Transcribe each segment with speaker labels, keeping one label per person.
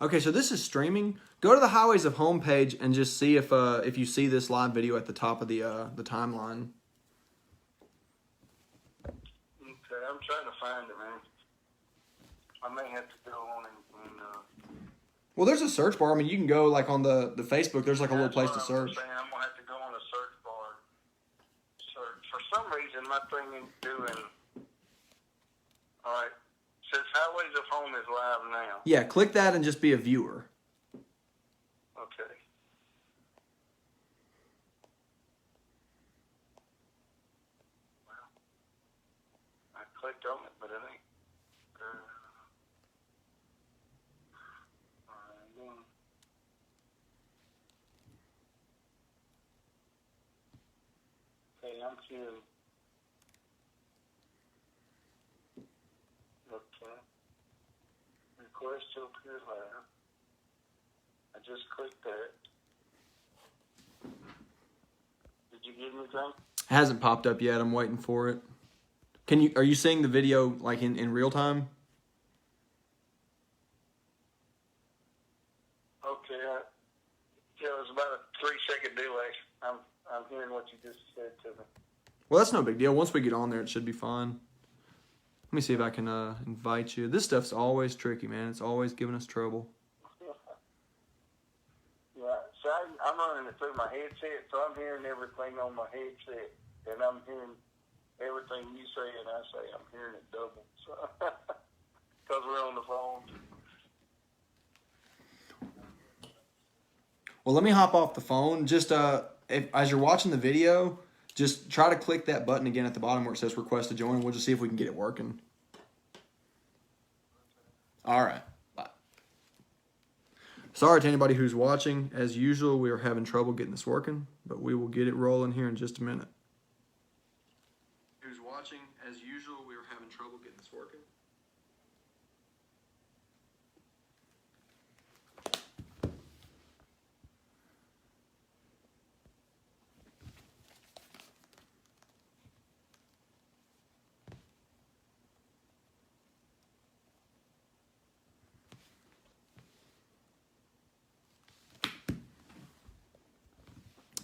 Speaker 1: Okay, so this is streaming. Go to the Highways of Home page and just see if you see this live video at the top of the timeline.
Speaker 2: Okay, I'm trying to find it, man. I may have to go on and
Speaker 1: well, there's a search bar. I mean, you can go like on the Facebook. There's like a little place to search.
Speaker 2: I'm gonna have to go on the search bar. Search. For some reason, my thing is doing. All right. Says Highways of Home is live now.
Speaker 1: Yeah, click that and just be a viewer.
Speaker 2: Okay. Well, I clicked on it, but it ain't. Okay, I'm seeing. Okay. Request to appear live. I just clicked that. Did you get anything?
Speaker 1: It hasn't popped up yet. I'm waiting for it. Are you seeing the video like in real time?
Speaker 2: Okay. It was about a 3-second delay. I'm hearing what you just said to me.
Speaker 1: Well, that's no big deal. Once we get on there, it should be fine. Let me see if I can invite you. This stuff's always tricky, man. It's always giving us trouble.
Speaker 2: Yeah, so I'm running it through my headset, so I'm hearing everything on my headset, and I'm hearing everything you say and I say. I'm hearing it double, so because we're on the phone.
Speaker 1: Well, let me hop off the phone. Just as you're watching the video, just try to click that button again at the bottom where it says request to join, and we'll just see if we can get it working. All right. Bye. Sorry to anybody who's watching. As usual, we are having trouble getting this working, but we will get it rolling here in just a minute. Who's watching? As usual, we are having trouble getting this working.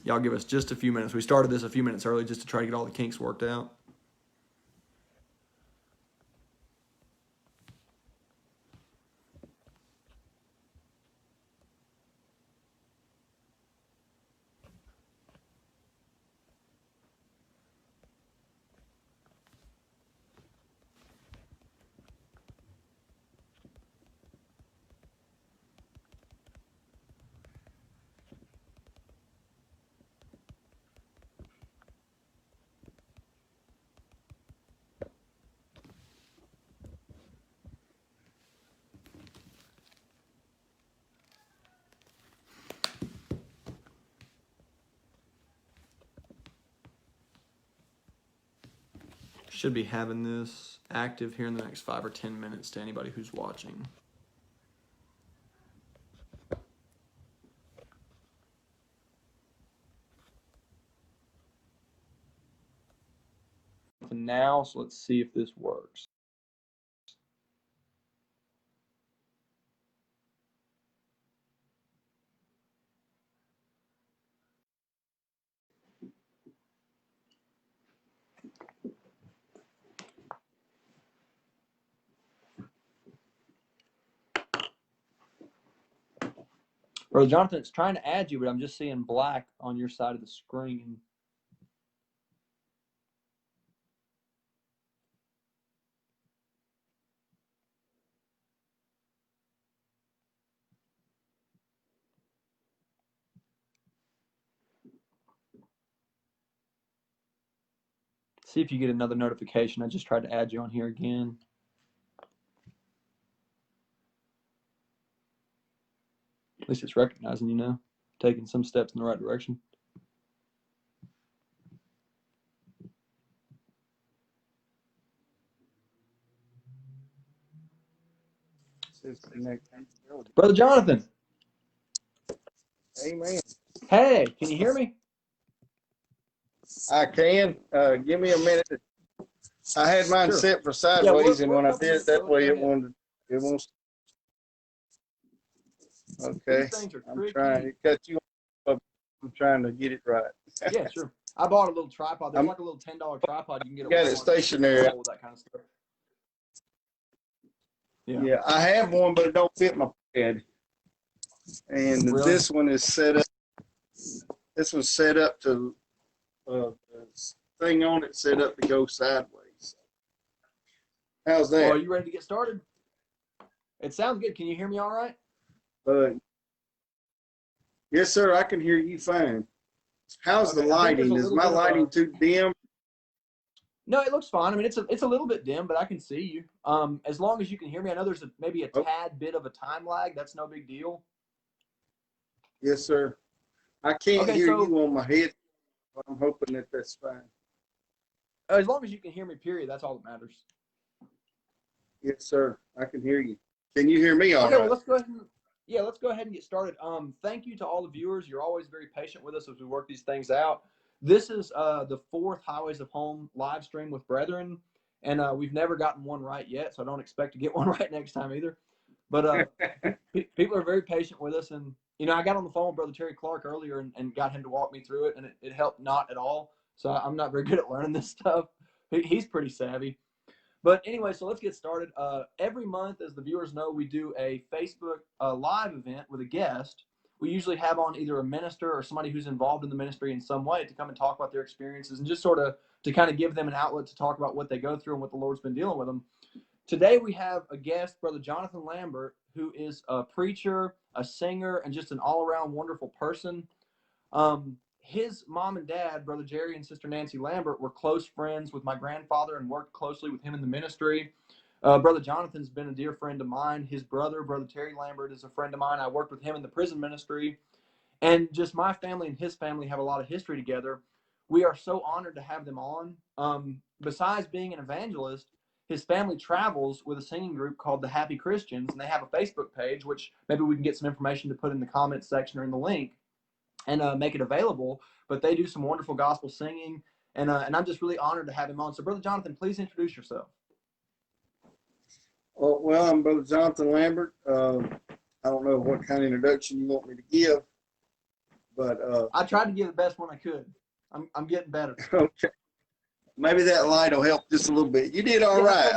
Speaker 1: Y'all give us just a few minutes. We started this a few minutes early just to try to get all the kinks worked out. Should be having this active here in the next 5 or 10 minutes to anybody who's watching. Now, so let's see if this works. Brother Jonathan, it's trying to add you, but I'm just seeing black on your side of the screen. See if you get another notification. I just tried to add you on here again. At least it's recognizing, you know, taking some steps in the right direction. Brother Jonathan.
Speaker 2: Amen.
Speaker 1: Hey, can you hear me?
Speaker 2: I can. Give me a minute. I had mine
Speaker 1: Sure.
Speaker 2: set for sideways, and when I did it that way, it won't.
Speaker 3: Okay.
Speaker 1: These things are
Speaker 3: I'm
Speaker 1: tricky.
Speaker 3: trying to cut you off. I'm trying to get it right.
Speaker 1: Yeah, sure. I bought a little tripod. There's
Speaker 3: I'm
Speaker 1: like a little $10 tripod you can get at
Speaker 3: got it
Speaker 1: Walmart.
Speaker 3: stationary.
Speaker 1: All that kind of stuff. Yeah.
Speaker 3: Yeah, I have one, but it don't fit my bed. And
Speaker 1: Really?
Speaker 3: this one is set up. This one's set up to the thing on it set up to go sideways. How's that?
Speaker 1: Well, are you ready to get started? It sounds good. Can you hear me all right?
Speaker 3: Yes, sir. I can hear you fine. How's
Speaker 1: Okay,
Speaker 3: the lighting? Is my lighting too dim?
Speaker 1: No, it looks fine. I mean, it's a little bit dim, but I can see you. As long as you can hear me. I know there's maybe a tad bit of a time lag. That's no big deal.
Speaker 3: Yes, sir. I can't hear you on my head. I'm hoping that that's fine.
Speaker 1: As long as you can hear me, period. That's all that matters.
Speaker 3: Yes, sir. I can hear you. Can you hear me all right?
Speaker 1: Well, let's go ahead and get started. Thank you to all the viewers. You're always very patient with us as we work these things out. This is the 4th Highways of Home live stream with Brethren, and we've never gotten one right yet, so I don't expect to get one right next time either. But people are very patient with us, and I got on the phone with Brother Terry Clark earlier and got him to walk me through it, and it helped not at all. So I'm not very good at learning this stuff. He's pretty savvy. But anyway, so let's get started. Every month, as the viewers know, we do a Facebook live event with a guest. We usually have on either a minister or somebody who's involved in the ministry in some way to come and talk about their experiences and just sort of to kind of give them an outlet to talk about what they go through and what the Lord's been dealing with them. Today we have a guest, Brother Jonathan Lambert, who is a preacher, a singer, and just an all-around wonderful person. His mom and dad, Brother Jerry and Sister Nancy Lambert, were close friends with my grandfather and worked closely with him in the ministry. Brother Jonathan's been a dear friend of mine. His brother, Brother Terry Lambert, is a friend of mine. I worked with him in the prison ministry. And just my family and his family have a lot of history together. We are so honored to have them on. Besides being an evangelist, his family travels with a singing group called the Happy Christians, and they have a Facebook page, which maybe we can get some information to put in the comments section or in the link and make it available. But they do some wonderful gospel singing, and I'm just really honored to have him on. So, Brother Jonathan, please introduce yourself.
Speaker 3: Well, I'm Brother Jonathan Lambert. I don't know what kind of introduction you want me to give, but
Speaker 1: I tried to give the best one I could. I'm getting better.
Speaker 3: Okay. Maybe that light will help just a little bit. You did all right.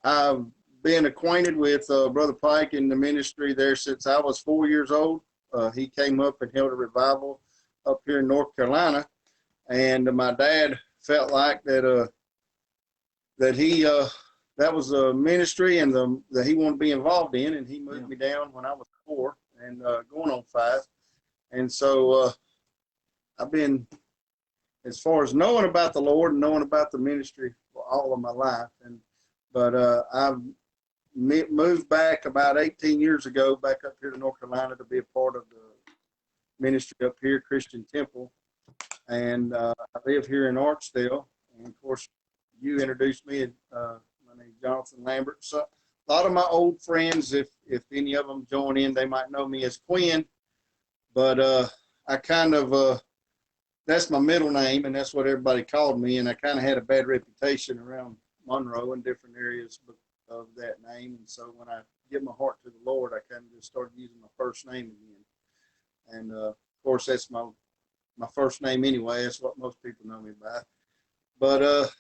Speaker 3: I've been acquainted with Brother Pike in the ministry there since I was 4 years old. He came up and held a revival up here in North Carolina, and my dad felt like that that was a ministry and that he wanted to be involved in, and he moved me down when I was 4 and going on 5, and so I've been, as far as knowing about the Lord and knowing about the ministry for all of my life, but I've moved back about 18 years ago back up here to North Carolina to be a part of the ministry up here, Christian Temple, and I live here in Archdale. And of course, you introduced me. My name is Jonathan Lambert. So a lot of my old friends, if any of them join in, they might know me as Quinn. But I kind of that's my middle name, and that's what everybody called me. And I kind of had a bad reputation around Monroe and different areas of that name. And so when I give my heart to the Lord, I kind of just started using my first name again. And of course, that's my first name anyway. That's what most people know me by. But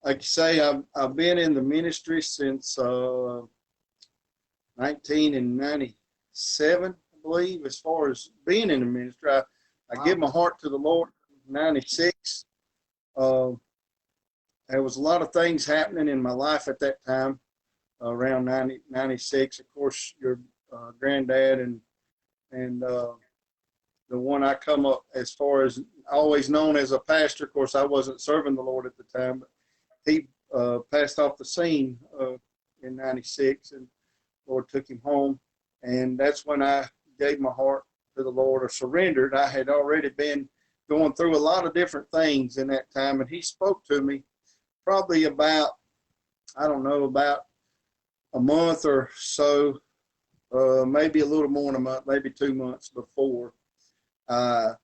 Speaker 3: like you say, I've been in the ministry since 1997, I believe. As far as being in the ministry, I give my heart to the Lord in 96. There was a lot of things happening in my life at that time, around 96. Of course, your granddad and the one I come up as far as always known as a pastor. Of course, I wasn't serving the Lord at the time, but he passed off the scene in 96, and the Lord took him home. And that's when I gave my heart to the Lord, or surrendered. I had already been going through a lot of different things in that time, and he spoke to me probably about, I don't know, about a month or so, maybe a little more than a month, maybe 2 months before. I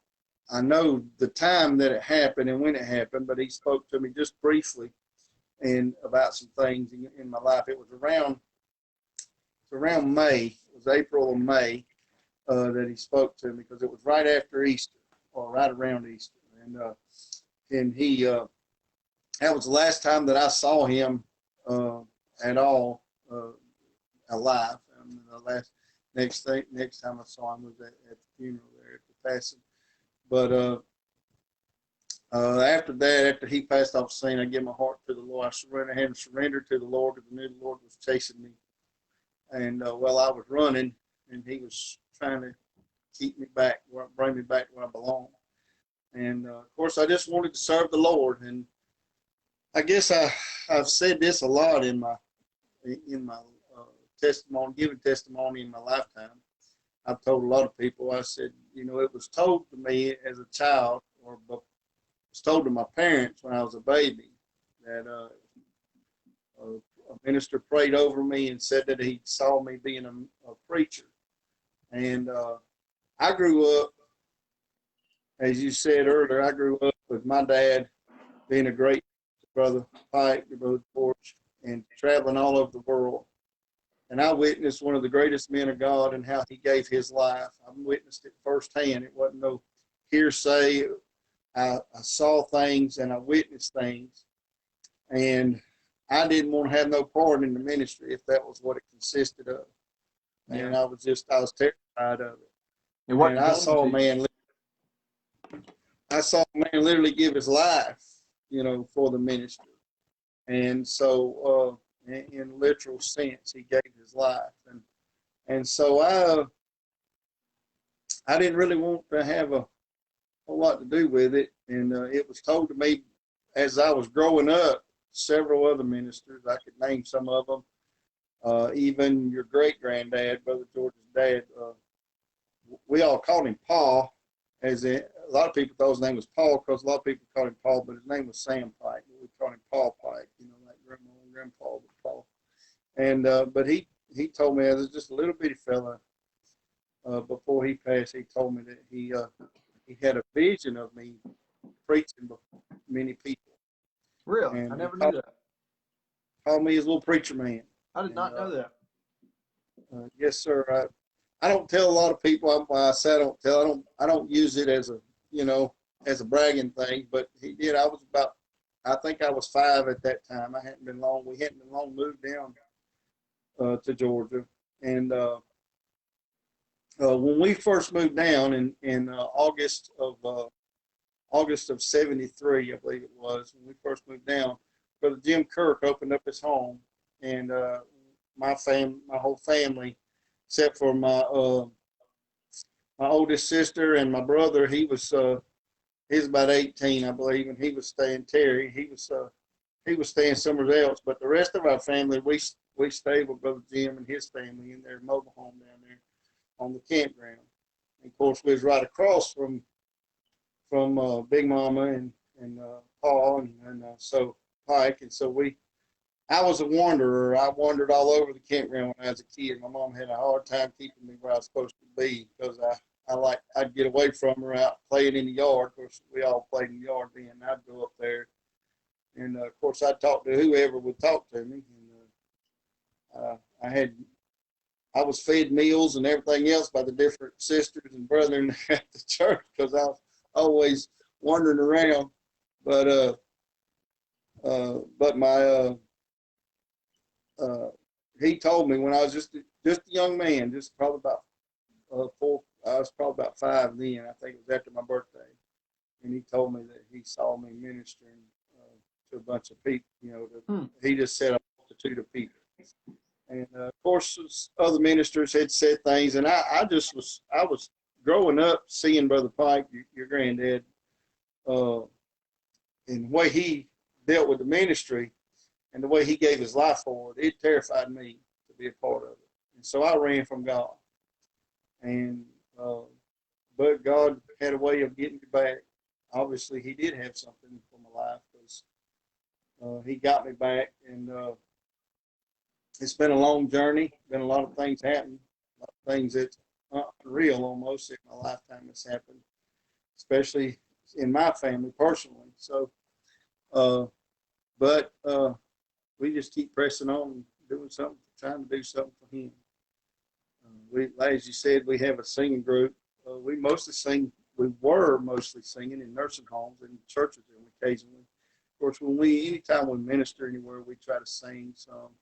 Speaker 3: know the time that it happened and when it happened, but he spoke to me just briefly and about some things in my life. It was around around May. It was April or May that he spoke to me because it was right after Easter or right around Easter. And he that was the last time that I saw him at all alive. The next time I saw him was at the funeral there at the passing. But after that, after he passed off the scene, I gave my heart to the Lord. I had surrendered to the Lord because I knew the Lord was chasing me. And while I was running, and he was trying to keep me back, bring me back where I belong. And of course, I just wanted to serve the Lord. And I guess I've said this a lot in my testimony, giving testimony in my lifetime. I've told a lot of people. I said, it was told to me as a child, or it was told to my parents when I was a baby, that a minister prayed over me and said that he saw me being a preacher. And I grew up, as you said earlier, I grew up with my dad being a great Brother Pike, Brother Porch, and traveling all over the world. And I witnessed one of the greatest men of God and how he gave his life. I witnessed it firsthand. It wasn't no hearsay. I saw things and I witnessed things. And I didn't want to have no part in the ministry if that was what it consisted of. And I was terrified of it. And I saw a man literally give his life, for the ministry. And so, in literal sense, he gave his life. And so I didn't really want to have a whole lot to do with it. And it was told to me as I was growing up, several other ministers, I could name some of them, even your great-granddad, Brother George's dad, we all called him Paul, a lot of people thought his name was Paul because a lot of people called him Paul, but his name was Sam Pike. We called him Paul Pike, like Grandma and Grandpa, but Paul. And but he told me, as just a little bitty fella, before he passed, he told me that he had a vision of me preaching before many people.
Speaker 1: Really?
Speaker 3: And
Speaker 1: I never knew that.
Speaker 3: Called me his little preacher man.
Speaker 1: I did not know that.
Speaker 3: Yes, sir. I don't tell a lot of people. I say I don't tell. I don't use it as a bragging thing. But he did. I think I was 5 at that time. We hadn't been long moved down to Georgia. And when we first moved down in August of '73, I believe it was, when we first moved down, Brother Jim Kirk opened up his home, and my whole family, except for my oldest sister and my brother, he was about 18, I believe, and he was staying Terry. He was staying somewhere else. But the rest of our family, we stayed with Brother Jim and his family in their mobile home down there on the campground. And of course, we was right across from Big Mama and Paul and so Pike, and so I was a wanderer. I wandered all over the campground when I was a kid. My mom had a hard time keeping me where I was supposed to be because I'd get away from her out playing in the yard. Of course, we all played in the yard then. I'd go up there, and of course, I'd talk to whoever would talk to me. And I was fed meals and everything else by the different sisters and brethren at the church because I was always wandering around. But he told me when I was just a young man, just probably about I was probably about 5 then. I think it was after my birthday, and he told me that he saw me ministering to a bunch of people. He just said a multitude of people, and of course other ministers had said things, and I was growing up seeing Brother Pike, your granddad, and the way he dealt with the ministry and the way he gave his life for it, it terrified me to be a part of it. And so I ran from God. And but God had a way of getting me back. Obviously, he did have something for my life because he got me back. And it's been a long journey. Been a lot of things happen, a lot of things that's unreal almost in my lifetime that's happened, especially in my family personally. So, but we just keep pressing on and doing something, trying to do something for him. As you said, we have a singing group. We were mostly singing in nursing homes and churches and occasionally. Of course, anytime we minister anywhere, we try to sing some.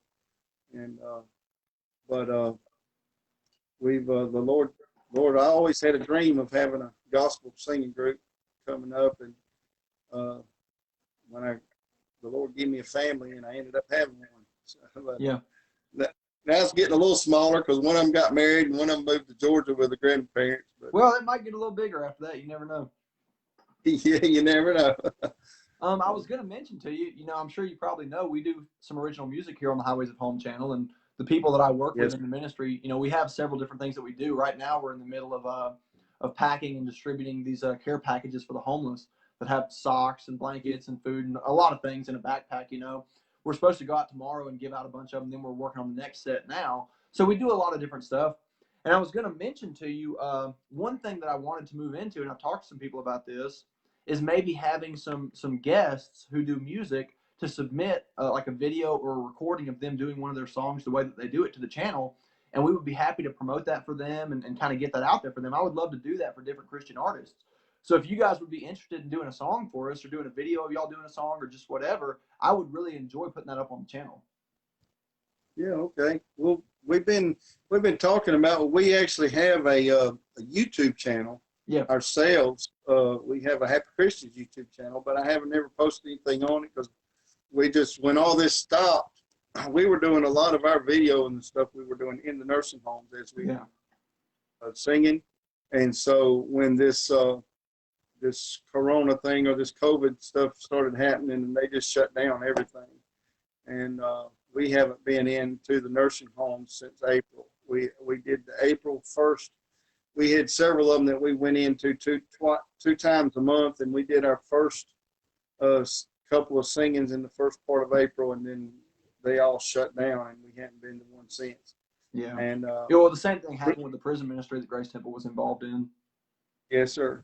Speaker 3: And, Lord, I always had a dream of having a gospel singing group coming up. And the Lord gave me a family, and I ended up having one. So,
Speaker 1: Yeah.
Speaker 3: Now it's getting a little smaller because one of them got married and one of them moved to Georgia with the grandparents. But,
Speaker 1: Well, it might get a little bigger after that. You never know.
Speaker 3: yeah, you never know.
Speaker 1: I was going to mention to you, I'm sure you probably know, we do some original music here on the Highways of Home channel, and the people that I work
Speaker 3: Yes.
Speaker 1: with in the ministry, we have several different things that we do. Right now, we're in the middle of packing and distributing these care packages for the homeless that have socks and blankets and food and a lot of things in a backpack. We're supposed to go out tomorrow and give out a bunch of them. Then we're working on the next set now. So we do a lot of different stuff. And I was going to mention to you one thing that I wanted to move into, and I've talked to some people about this, is maybe having some guests who do music to submit like a video or a recording of them doing one of their songs the way that they do it to the channel. And we would be happy to promote that for them and kind of get that out there for them. I would love to do that for different Christian artists. So if you guys would be interested in doing a song for us or doing a video of y'all doing a song or just whatever, I would really enjoy putting that up on the channel.
Speaker 3: Yeah, okay. Well, we've been talking about, we actually have a YouTube channel ourselves. We have a Happy Christians YouTube channel, but I haven't ever posted anything on it because when all this stopped, we were doing a lot of our video and stuff we were doing in the nursing homes as we singing. And so when this Corona thing or this COVID stuff started happening, and they just shut down everything. And we haven't been into the nursing homes since April. We did the April 1st. We had several of them that we went into two times a month, and we did our first couple of singings in the first part of April, and then they all shut down, and we haven't been to one since.
Speaker 1: Yeah.
Speaker 3: And
Speaker 1: well, the same thing happened with the prison ministry that Grace Temple was involved in.
Speaker 3: Yes, sir.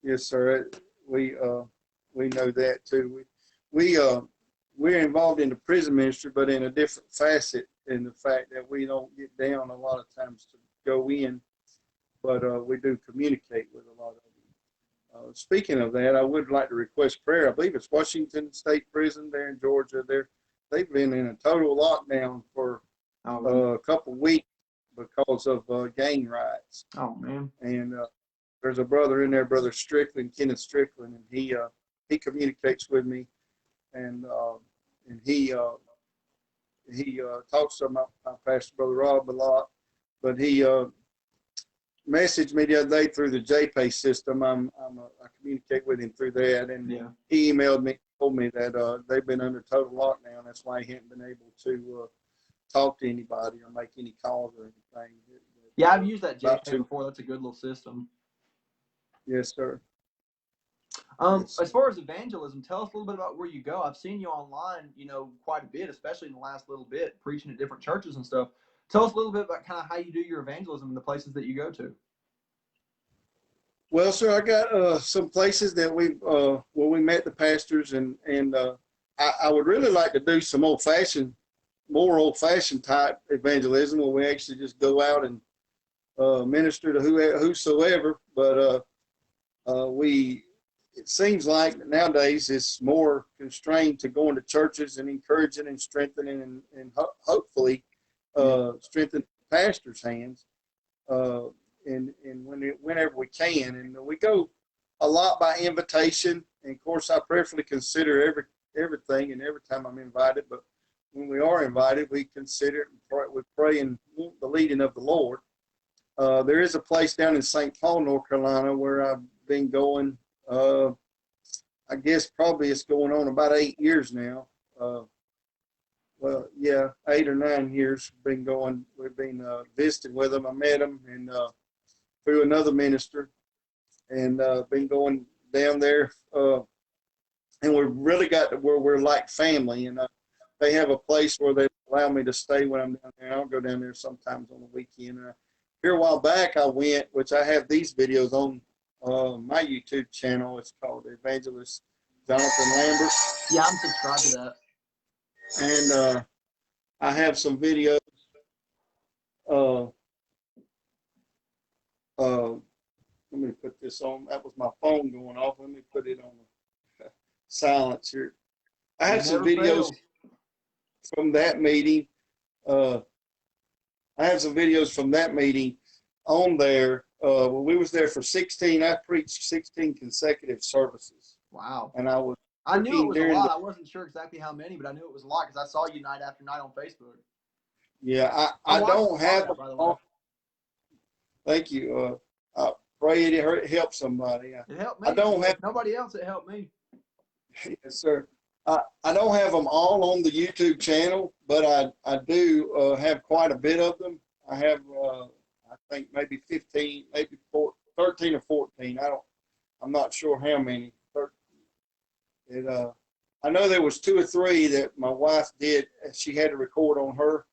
Speaker 3: Yes, sir. We know that too. We're involved in the prison ministry, but in a different facet, in the fact that we don't get down a lot of times to go in, but we do communicate with a lot of them. Speaking of that, I would like to request prayer. I believe it's Washington State Prison there in Georgia. They've been in a total lockdown for a couple of weeks because of gang riots.
Speaker 1: Oh, man.
Speaker 3: And there's a brother in there, Brother Strickland, Kenneth Strickland, and he communicates with me, and he talks to my pastor, Brother Rob, a lot, but he messaged me the other day through the JPay system. I communicate with him through that, and he emailed me, told me that they've been under total lockdown. That's why he hadn't been able to talk to anybody or make any calls or anything.
Speaker 1: Yeah, I've used that JPay before. That's a good little system.
Speaker 3: Yes, sir.
Speaker 1: As far as evangelism, tell us a little bit about where you go. I've seen you online, quite a bit, especially in the last little bit, preaching at different churches and stuff. Tell us a little bit about kind of how you do your evangelism in the places that you go to.
Speaker 3: Well, sir, I got some places that where we met the pastors, and I would really like to do some more old-fashioned type evangelism where we actually just go out and minister to whosoever. But it seems like nowadays it's more constrained to going to churches and encouraging and strengthening and hopefully strengthening pastors' hands and whenever we can. And we go a lot by invitation. And of course, I prayerfully consider everything and every time I'm invited. But when we are invited, we consider it and we pray and want the leading of the Lord. There is a place down in St. Paul, North Carolina, where I've been going. I guess probably it's going on about 8 years now. 8 or 9 years been going. We've been visiting with them. I met them and through another minister, and been going down there. And we've really got to where we're like family. And they have a place where they allow me to stay when I'm down there. I'll go down there sometimes on the weekend. Here a while back, I went, which I have these videos on my YouTube channel. It's called Evangelist Jonathan Lambert.
Speaker 1: Yeah, I'm subscribed to that.
Speaker 3: And I have some videos let me put this on. That was my phone going off. Let me put it on silence here. I have some
Speaker 1: Never
Speaker 3: videos
Speaker 1: fails.
Speaker 3: from that meeting. I have some videos from that meeting on there. When we was there for 16, I preached 16 consecutive services.
Speaker 1: Wow.
Speaker 3: And I was
Speaker 1: I knew it
Speaker 3: working
Speaker 1: was a
Speaker 3: during
Speaker 1: lot. I wasn't sure exactly how many, but I knew it was a lot because I saw you night after night on Facebook.
Speaker 3: yeah,
Speaker 1: I'm
Speaker 3: I
Speaker 1: watching
Speaker 3: don't
Speaker 1: the
Speaker 3: have
Speaker 1: vlog
Speaker 3: them
Speaker 1: now, by the way.
Speaker 3: on. Thank you. I pray it helps somebody.
Speaker 1: It helped
Speaker 3: I
Speaker 1: me.
Speaker 3: don't have,
Speaker 1: If nobody else, it helped me.
Speaker 3: yes, sir. I don't have them all on the YouTube channel, but I do have quite a bit of them. I have, I think maybe 15, maybe 13 or 14. I'm not sure how many. I know there was 2 or 3 that my wife did. She had to record on her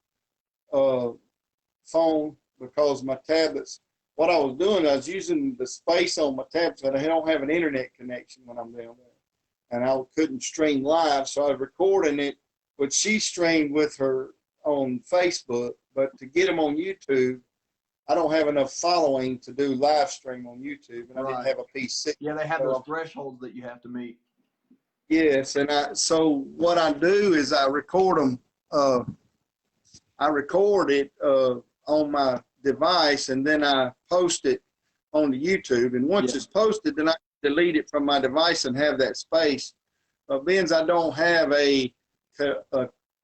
Speaker 3: phone because my tablets. What I was doing, I was using the space on my tablets, but I don't have an internet connection when I'm down there, and I couldn't stream live, so I was recording it. But she streamed with her on Facebook, but to get them on YouTube, I don't have enough following to do live stream on YouTube, and I didn't
Speaker 1: Right.
Speaker 3: have a PC.
Speaker 1: Yeah, they have
Speaker 3: So
Speaker 1: those thresholds that you have to meet.
Speaker 3: yes, and so what I do is I record them. I record it on my device, and then I post it on the YouTube. And once it's posted, then I delete it from my device and have that space. But being I don't have a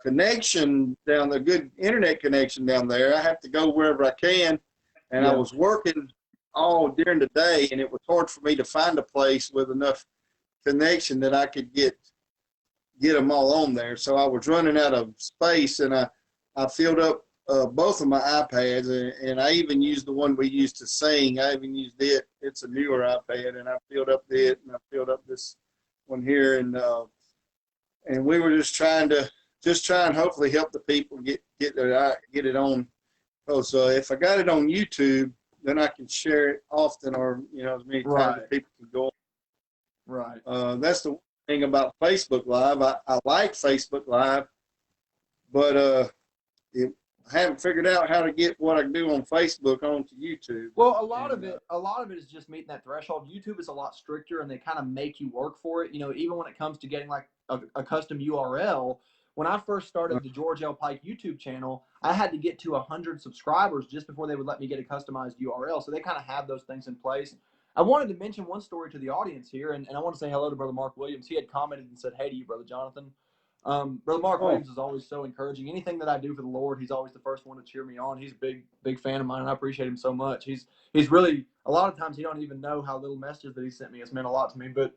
Speaker 3: connection down there, good internet connection down there, I have to go wherever I can. And I was working all during the day, and it was hard for me to find a place with enough connection that I could get them all on there. So I was running out of space, and I filled up both of my iPads, and I even used the one we used to sing. I even used it. It's a newer iPad, and I filled up it, and I filled up this one here, and we were just trying and hopefully help the people get it on. Because if I got it on YouTube, then I can share it often, or as many times as people can go on.
Speaker 1: Right.
Speaker 3: That's the thing about Facebook Live. I like Facebook Live, but I haven't figured out how to get what I do on Facebook onto YouTube.
Speaker 1: Well, a lot of it is just meeting that threshold. YouTube is a lot stricter, and they kind of make you work for it. Even when it comes to getting like a custom URL. When I first started the George L. Pike YouTube channel, I had to get to 100 subscribers just before they would let me get a customized URL. So they kind of have those things in place. I wanted to mention one story to the audience here, and I want to say hello to Brother Mark Williams. He had commented and said, "Hey to you, Brother Jonathan." Brother Mark Williams is always so encouraging. Anything that I do for the Lord, he's always the first one to cheer me on. He's a big fan of mine, and I appreciate him so much. He's really, a lot of times he don't even know how little messages that he sent me has meant a lot to me. But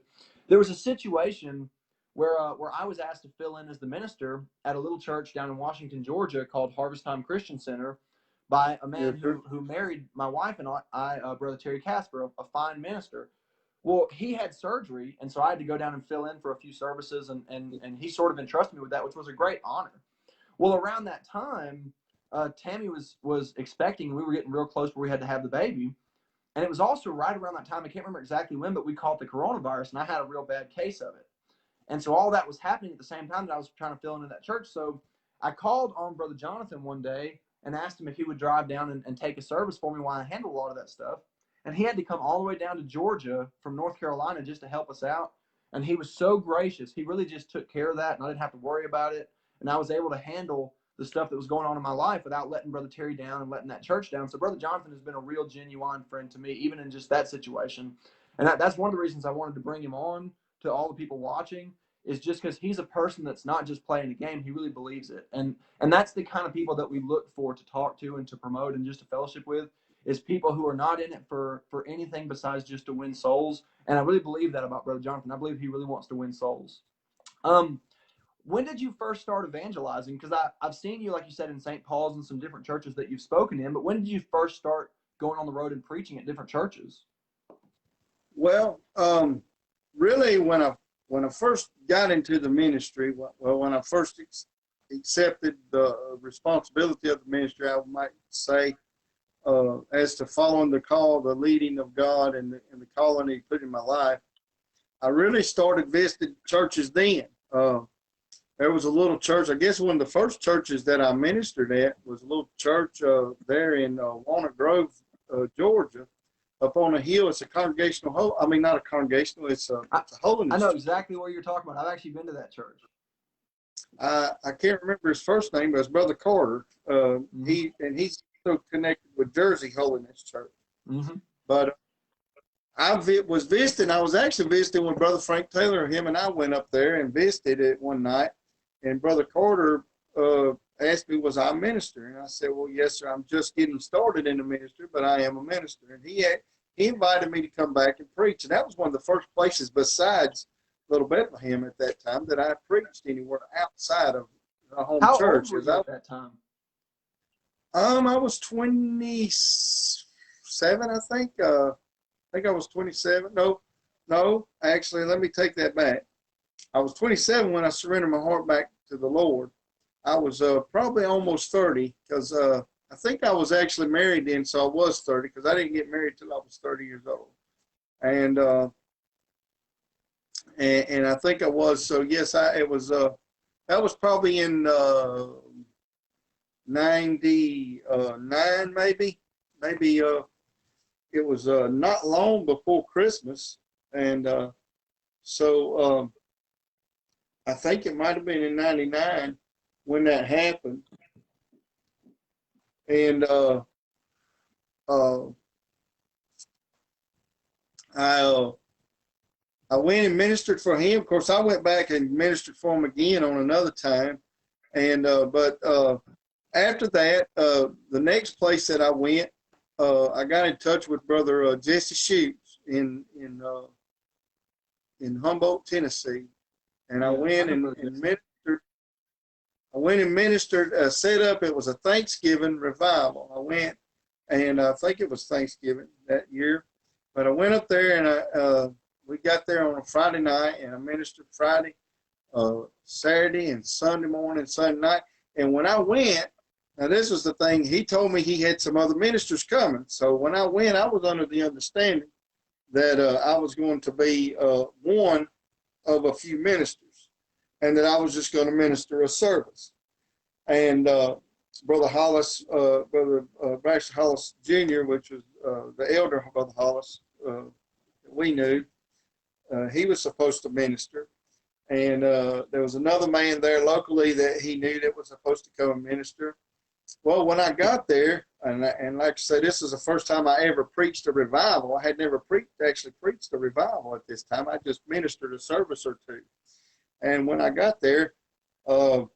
Speaker 1: there was a situation where I was asked to fill in as the minister at a little church down in Washington, Georgia, called Harvest Time Christian Center, by a man who married my wife and I, Brother Terry Casper, a fine minister. Well, he had surgery, and so I had to go down and fill in for a few services, and he sort of entrusted me with that, which was a great honor. Well, around that time, Tammy was expecting, and we were getting real close where we had to have the baby. And it was also right around that time, I can't remember exactly when, but we caught the coronavirus, and I had a real bad case of it. And so all that was happening at the same time that I was trying to fill into that church. So I called on Brother Jonathan one day and asked him if he would drive down and take a service for me while I handled a lot of that stuff. And he had to come all the way down to Georgia from North Carolina just to help us out. And he was so gracious. He really just took care of that, and I didn't have to worry about it. And I was able to handle the stuff that was going on in my life without letting Brother Terry down and letting that church down. So Brother Jonathan has been a real genuine friend to me, even in just that situation. And that's one of the reasons I wanted to bring him on to all the people watching, is just because he's a person that's not just playing a game. He really believes it. And that's the kind of people that we look for to talk to and to promote and just to fellowship with, is people who are not in it for anything besides just to win souls. And I really believe that about Brother Jonathan. I believe he really wants to win souls. When did you first start evangelizing? Because I've seen you, like you said, in St. Paul's and some different churches that you've spoken in, but when did you first start going on the road and preaching at different churches?
Speaker 3: Well, really, when I first got into the ministry, when I first accepted the responsibility of the ministry, I might say, as to following the call, the leading of God, and the calling He put in my life, I really started visiting churches then. There was a little church, I guess one of the first churches that I ministered at was a little church there in Walnut Grove, Georgia. up on a hill. It's a congregational I mean, not a congregational. It's a holiness.
Speaker 1: I know exactly what you're talking about. I've actually been to that church.
Speaker 3: I can't remember his first name, but it's Brother Carter. He's still connected with Jersey Holiness Church.
Speaker 1: Mm-hmm.
Speaker 3: But I was visiting. I was actually visiting with Brother Frank Taylor. Him and I went up there and visited it one night. And Brother Carter asked me, was I a minister? And I said, well, yes, sir. I'm just getting started in the ministry, but I am a minister. And he invited me to come back and preach. And that was one of the first places besides Little Bethlehem at that time that I preached anywhere outside of a home church.
Speaker 1: How old were you at that time?
Speaker 3: I was 27, I think. I think I was 27. No, actually, let me take that back. I was 27 when I surrendered my heart back to the Lord. I was probably almost 30 because I think I was actually married then, so I was 30 because I didn't get married till I was 30 years old. And I think I was. So yes, that was probably in 99, maybe. It was not long before Christmas, and so I think it might have been in 99 when that happened. And I went and ministered for him. Of course, I went back and ministered for him again on another time. And but after that, the next place that I went, I got in touch with Brother Jesse Shutes in Humboldt, Tennessee, and I went and ministered. I went and ministered. Set up. It was a Thanksgiving revival. I went, and I think it was Thanksgiving that year. But I went up there, and we got there on a Friday night, and I ministered Friday, Saturday, and Sunday morning, Sunday night. And when I went, now this was the thing, he told me he had some other ministers coming. So when I went, I was under the understanding that I was going to be one of a few ministers, and that I was just going to minister a service. And Brother Hollis, Brother Baxter Hollis Jr., which was the elder of Brother Hollis that we knew, he was supposed to minister. And there was another man there locally that he knew that was supposed to come and minister. Well, when I got there, and like I said, this is the first time I ever preached a revival. I had never actually preached a revival at this time. I just ministered a service or two. And when I got there, well,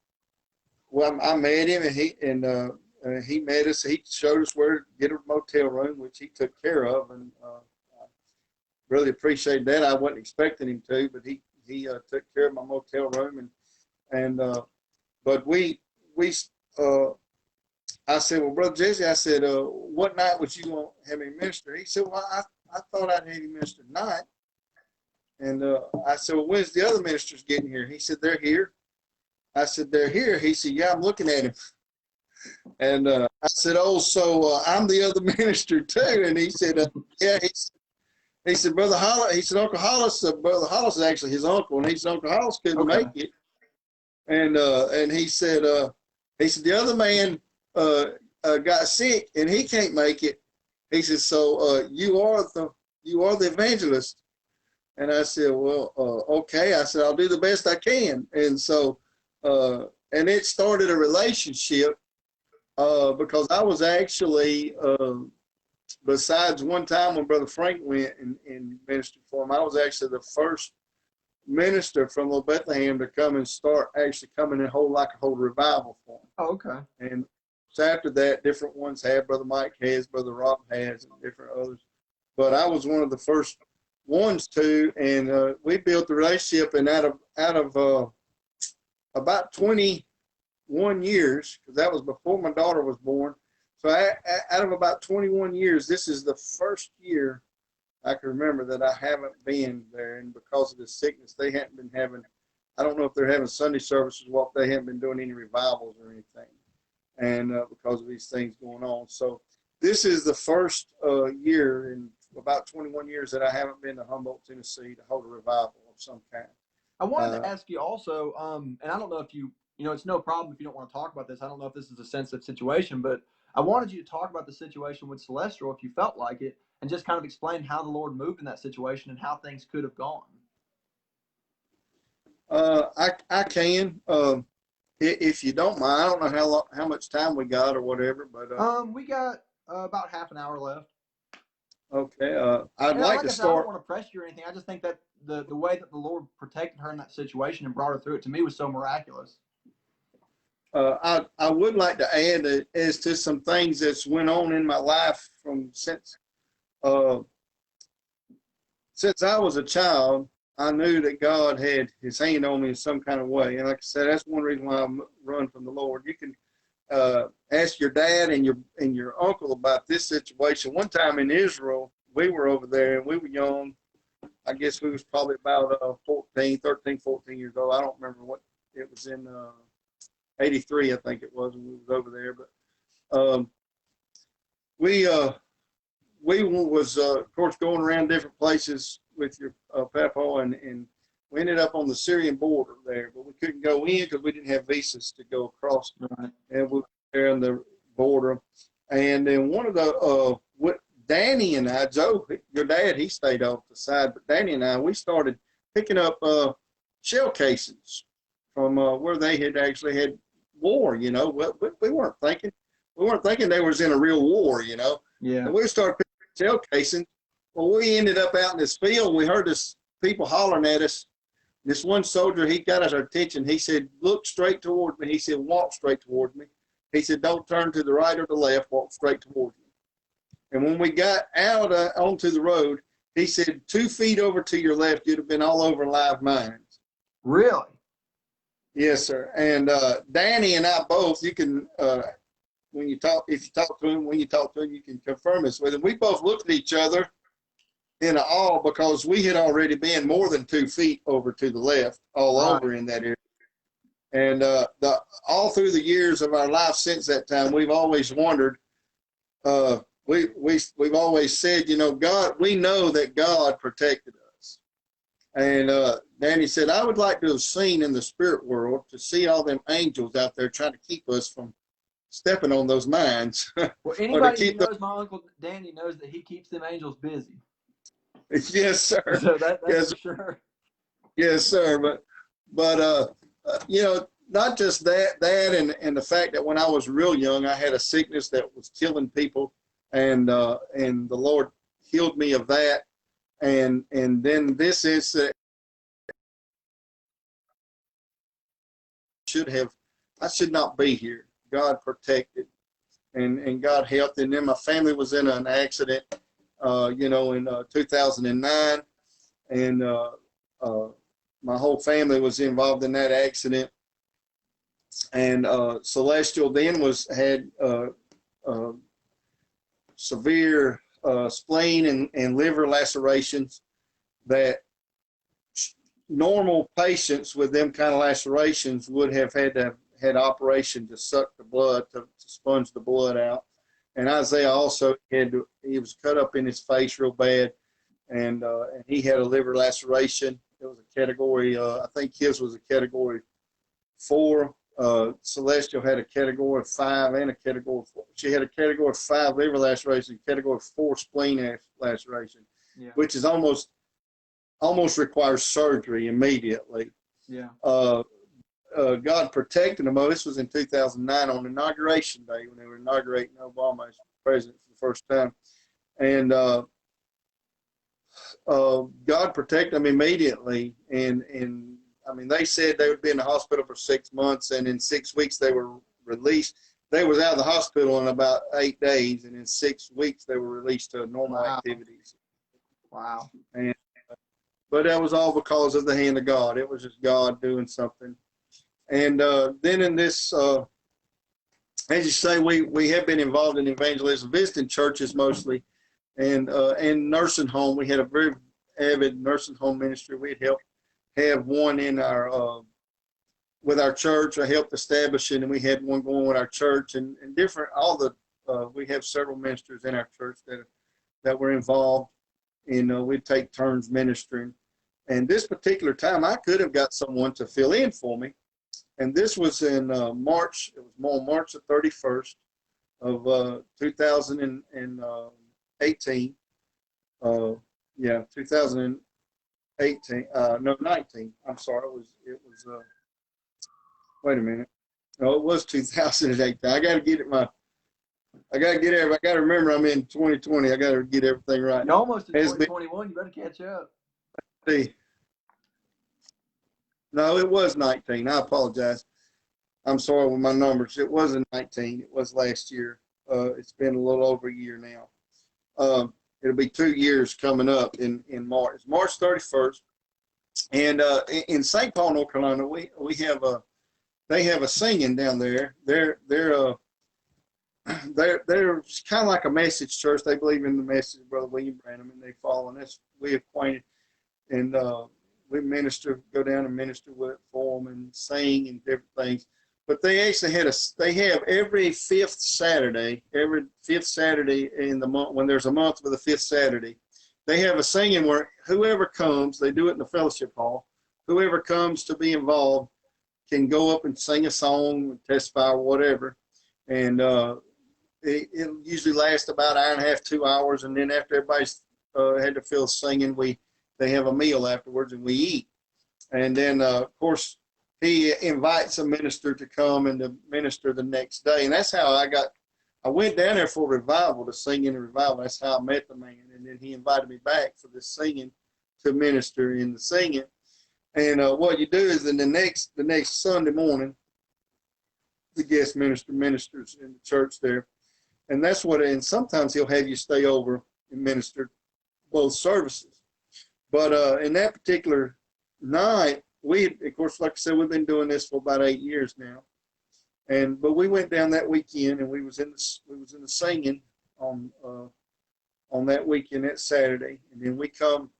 Speaker 3: I met him, and he met us. He showed us where to get a motel room, which he took care of, and I really appreciate that. I wasn't expecting him to, but he took care of my motel room, but I said, well, Brother Jesse, I said, what night would you want to have me minister? He said, well, I thought I'd have you minister tonight. And I said, well, when's the other ministers getting here? He said, they're here. I said, they're here. He said, yeah, I'm looking at him. And I said, oh, so I'm the other minister too. And he said, yeah. He said, Brother Hollis, he said, Uncle Hollis, Brother Hollis is actually his uncle. And he said, Uncle Hollis couldn't make it. And he said, the other man got sick and he can't make it. He said, so you are the evangelist. And I said, well, okay. I said, I'll do the best I can. And so, and it started a relationship because I was actually, besides one time when Brother Frank went and ministered for him, I was actually the first minister from Little Bethlehem to come and start actually coming and hold a revival for him.
Speaker 1: Oh, okay.
Speaker 3: And so after that, different ones have. Brother Mike has, Brother Rob has, and different others. But I was one of the first ones to, and we built the relationship. And out of about 21 years, because that was before my daughter was born. So out of about 21 years, this is the first year I can remember that I haven't been there. And because of the sickness, they hadn't been having, I don't know if they're having Sunday services, what they haven't been doing any revivals or anything. And because of these things going on. So this is the first year in about 21 years that I haven't been to Humboldt, Tennessee to hold a revival of some kind.
Speaker 1: I wanted to ask you also, and I don't know if it's no problem if you don't want to talk about this. I don't know if this is a sensitive situation, but I wanted you to talk about the situation with Celestial if you felt like it. and just kind of explain how the Lord moved in that situation and how things could have gone.
Speaker 3: I can. If you don't mind, I don't know how much time we got or whatever, but
Speaker 1: We got about half an hour left.
Speaker 3: okay. I'd
Speaker 1: And
Speaker 3: like
Speaker 1: like
Speaker 3: to
Speaker 1: I said, I don't
Speaker 3: start.
Speaker 1: want to press you or anything. I just think that the way that the Lord protected her in that situation and brought her through it, to me, was so miraculous.
Speaker 3: I would like to add as to some things that's went on in my life uh, since I was a child. I knew that God had His hand on me in some kind of way, and like I said, that's one reason why I run from the Lord. You can ask your dad and your uncle about this situation. One time in Israel, we were over there and we were young. I guess we was probably about 13, 14 years old. I don't remember what it was in 83, I think it was, when we was over there. But we was of course going around different places with your papa, and we ended up on the Syrian border there, but we couldn't go in because we didn't have visas to go across.
Speaker 1: Right.
Speaker 3: And we were there on the border, and then one of the Danny and I, Joe, your dad, he stayed off the side, but Danny and I, we started picking up shell casings from where they had actually had war. You know, we weren't thinking they was in a real war. You know,
Speaker 1: Yeah.
Speaker 3: and we started picking up shell casings. Well, we ended up out in this field. We heard this people hollering at us. This one soldier, he got our attention. He said, "Look straight toward me." He said, "Walk straight toward me." He said, "Don't turn to the right or the left. Walk straight toward me." And when we got out onto the road, he said, 2 feet over to your left, you'd have been all over live mines.
Speaker 1: Really?
Speaker 3: Yes, sir. And Danny and I both, you can, if you talk to him, you can confirm this with him. We both looked at each other in awe because we had already been more than 2 feet over to the left, all
Speaker 1: Right.
Speaker 3: over in that area. And all through the years of our life since that time, we've always wondered, we've always said, you know, God, we know that God protected us. And Danny said, I would like to have seen in the spirit world to see all them angels out there trying to keep us from stepping on those mines.
Speaker 1: Well, anybody who knows my Uncle Danny knows that he keeps them angels busy.
Speaker 3: Yes, sir.
Speaker 1: So that's
Speaker 3: yes,
Speaker 1: for sure.
Speaker 3: Yes, sir. But you know, not just that and the fact that when I was real young, I had a sickness that was killing people, and the Lord healed me of that. And then this incident I should not be here. God protected, and God helped. And then my family was in an accident, you know, in 2009, and my whole family was involved in that accident. And Celestial then had severe spleen and liver lacerations that normal patients with them kind of lacerations would have had operation to suck the blood, to sponge the blood out. And Isaiah also he was cut up in his face real bad, and he had a liver laceration. It was a category, I think his was a category 4. Celestial had a category 5 and a category 4. She had a category 5 liver laceration, category 4 spleen laceration,
Speaker 1: Yeah.
Speaker 3: which is almost requires surgery immediately.
Speaker 1: Yeah.
Speaker 3: God protected them. Oh, this was in 2009 on Inauguration Day when they were inaugurating Obama as president for the first time. And God protected them immediately. And I mean, they said they would be in the hospital for 6 months, and in 6 weeks they were released. They was out of the hospital in about 8 days, and in 6 weeks they were released to normal activities.
Speaker 1: Wow.
Speaker 3: But that was all because of the hand of God. It was just God doing something. And then in this, as you say, we have been involved in evangelism, visiting churches mostly, and nursing home. We had a very avid nursing home ministry. We had helped have one in our with our church. I helped establish it, and we had one going with our church, and different. We have several ministers in our church that were involved. We'd take turns ministering. And this particular time, I could have got someone to fill in for me. And this was in March. It was on March the 31st of 2018. Yeah, 2018. No, 19. I'm sorry. Wait a minute. No, it was 2018. I got to remember I'm in 2020. I got to get everything right.
Speaker 1: You're almost in
Speaker 3: Has been
Speaker 1: 2021. You better catch up.
Speaker 3: No, it was 19. I apologize. I'm sorry with my numbers. It wasn't 19. It was last year. It's been a little over a year now. It'll be 2 years coming up in March. March 31st. And in St. Paul, North Carolina, they have a singing down there. They're kind of like a message church. They believe in the message of Brother William Branham, and they follow. And that's we acquainted, and we go down and minister for them and sing and different things. But they actually they have every fifth Saturday in the month, when there's a month with a fifth Saturday, they have a singing where whoever comes, they do it in the fellowship hall, whoever comes to be involved can go up and sing a song, testify, or whatever. And it usually lasts about an hour and a half, 2 hours. And then after everybody's had to feel singing, they have a meal afterwards and we eat. And then, of course, he invites a minister to come and to minister the next day. And that's how I went down there for revival, to sing in a revival. That's how I met the man. And then he invited me back for this singing, to minister in the singing. And what you do is the next Sunday morning, the guest minister ministers in the church there. And and sometimes he'll have you stay over and minister both services. But in that particular night, of course, like I said, we've been doing this for about 8 years now. But we went down that weekend, and we was in the singing on that weekend, that Saturday. And then we come,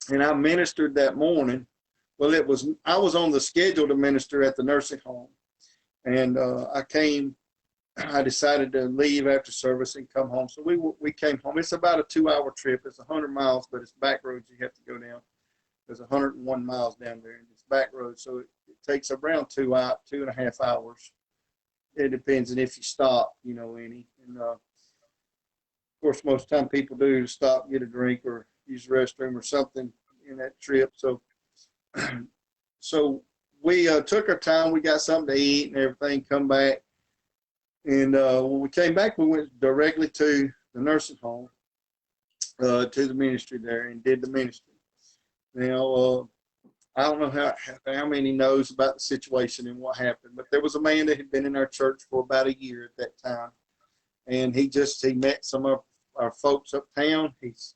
Speaker 3: and I ministered that morning. Well, I was on the schedule to minister at the nursing home. And I decided to leave after service and come home. So we came home. It's about a 2-hour trip. It's 100 miles, but it's back roads you have to go down. There's 101 miles down there, and it's back roads. So it takes around 2.5 hours. It depends on if you stop, any. And of course, most of the time people do stop, get a drink, or use the restroom or something in that trip. So we took our time. We got something to eat and everything, come back. And when we came back, we went directly to the nursing home, to the ministry there, and did the ministry. Now, I don't know how many knows about the situation and what happened, but there was a man that had been in our church for about a year at that time. And he met some of our folks uptown. He's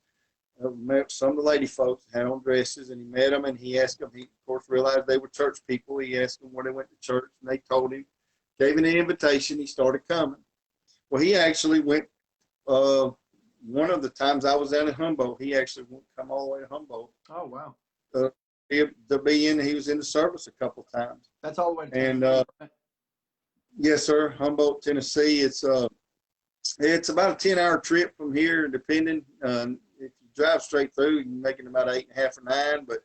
Speaker 3: met some of the lady folks that had on dresses, and he met them, and he asked them, he of course realized they were church people. He asked them where they went to church, and they told him, gave him an invitation. He started coming. Well, he actually went, one of the times I was down in Humboldt, he actually went come all the way to Humboldt.
Speaker 1: Oh, wow.
Speaker 3: He was in the service a couple times.
Speaker 1: That's all the way to
Speaker 3: Tennessee. And yes, sir, Humboldt, Tennessee. It's about a 10-hour trip from here, depending. If you drive straight through, you can make it about 8.5 or 9. But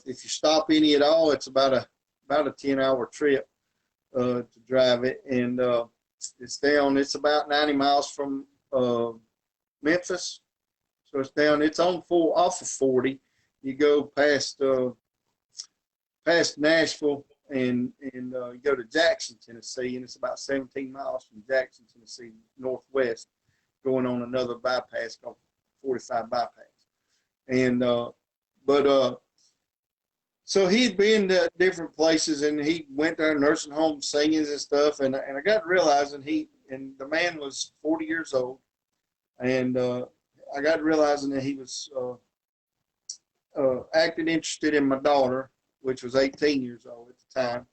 Speaker 3: if you stop any at all, it's about a 10-hour trip to drive it. And it's about 90 miles from Memphis. So it's off of 40. You go past Nashville and you go to Jackson, Tennessee, and it's about 17 miles from Jackson, Tennessee, northwest, going on another bypass called 45 bypass. And so he'd been to different places, and he went to nursing homes singing and stuff. And I got realizing the man was 40 years old, and I got realizing that he was acting interested in my daughter, which was 18 years old at the time.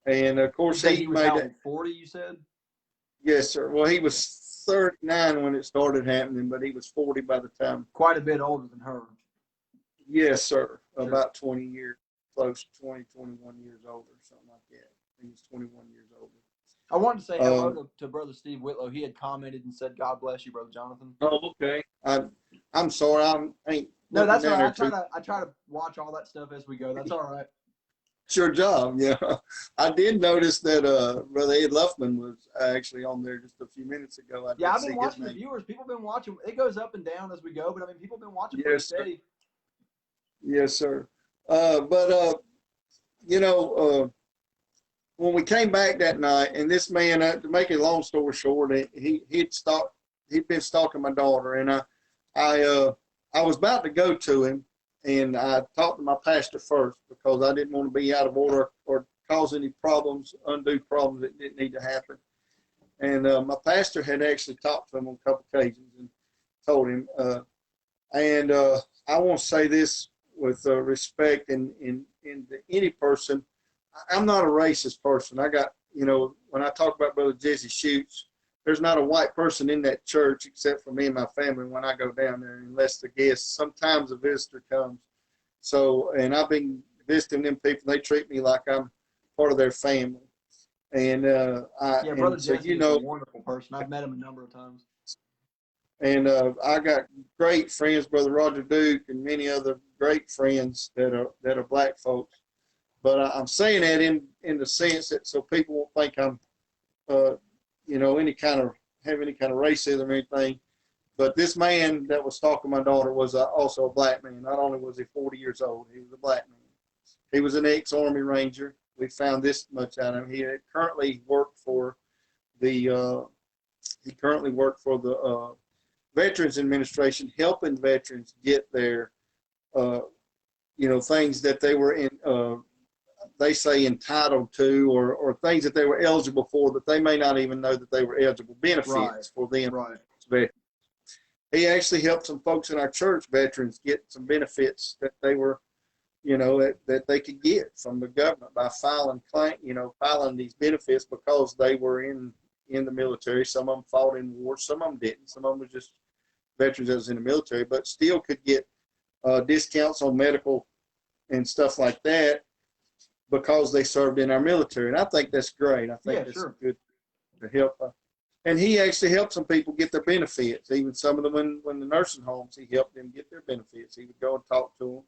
Speaker 3: And of course,
Speaker 1: he was how old, 40, you said?
Speaker 3: Yes, sir. Well, he was 39 when it started happening, but he was 40 by the time.
Speaker 1: Quite a bit older than her.
Speaker 3: Yes, sir. Sure. About 20 years, close to 20, 21 years older, something like that. He was 21 years older.
Speaker 1: I wanted to say hello to Brother Steve Whitlow. He had commented and said, "God bless you, Brother Jonathan."
Speaker 3: Oh, okay. I'm sorry. I ain't.
Speaker 1: No, that's all right. I try to watch all that stuff as we go. That's all right.
Speaker 3: your job. Yeah. I did notice that Brother Ed Luffman was actually on there just a few minutes ago. I
Speaker 1: Yeah,
Speaker 3: did
Speaker 1: I've
Speaker 3: see
Speaker 1: been
Speaker 3: his
Speaker 1: watching the
Speaker 3: name.
Speaker 1: viewers. People have been watching. It goes up and down as we go, but I mean, people have been watching pretty
Speaker 3: Yes, sir.
Speaker 1: steady.
Speaker 3: Yes, sir. But you know, when we came back that night, and this man, to make a long story short, he'd been stalking my daughter, and I was about to go to him, and I talked to my pastor first because I didn't want to be out of order or cause any problems, undue problems that didn't need to happen. And my pastor had actually talked to him on a couple occasions and told him. And I want to say this with respect in any person. I'm not a racist person. I got, when I talk about Brother Jesse Shoots, there's not a white person in that church except for me and my family when I go down there, unless the guest, sometimes a visitor comes. So, and I've been visiting them people. They treat me like I'm part of their family. And
Speaker 1: Yeah, Brother
Speaker 3: so,
Speaker 1: Jesse is a wonderful person. I've met him a number of times.
Speaker 3: and I got great friends, Brother Roger Duke, and many other great friends that are black folks. But I'm saying that in the sense that so people won't think I'm, any kind of racism or anything. But this man that was stalking my daughter was also a black man. Not only was he 40 years old, he was a black man. He was an ex-Army Ranger. We found this much out of him. He currently worked for the Veterans Administration, helping veterans get their, things that they were they say entitled to, or things that they were eligible for that they may not even know that they were eligible, benefits for them.
Speaker 1: Right.
Speaker 3: He actually helped some folks in our church, veterans, get some benefits that they were, that they could get from the government by filing these benefits because they were in the military. Some of them fought in war, some of them didn't. Some of them were just veterans that was in the military, but still could get discounts on medical and stuff like that because they served in our military. And I think that's great. I think that's good to help. And he actually helped some people get their benefits. Even some of them when the nursing homes, he helped them get their benefits. He would go and talk to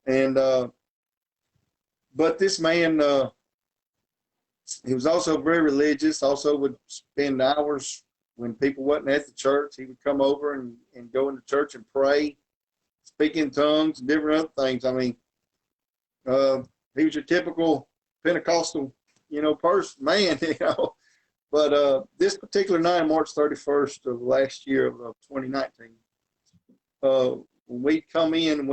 Speaker 3: them. And but this man, he was also very religious. Also would spend hours when people wasn't at the church. He would come over and go into church and pray, speak in tongues, and different other things. I mean, he was your typical Pentecostal, person, man, But this particular night, March 31st of last year of 2019, when we come in,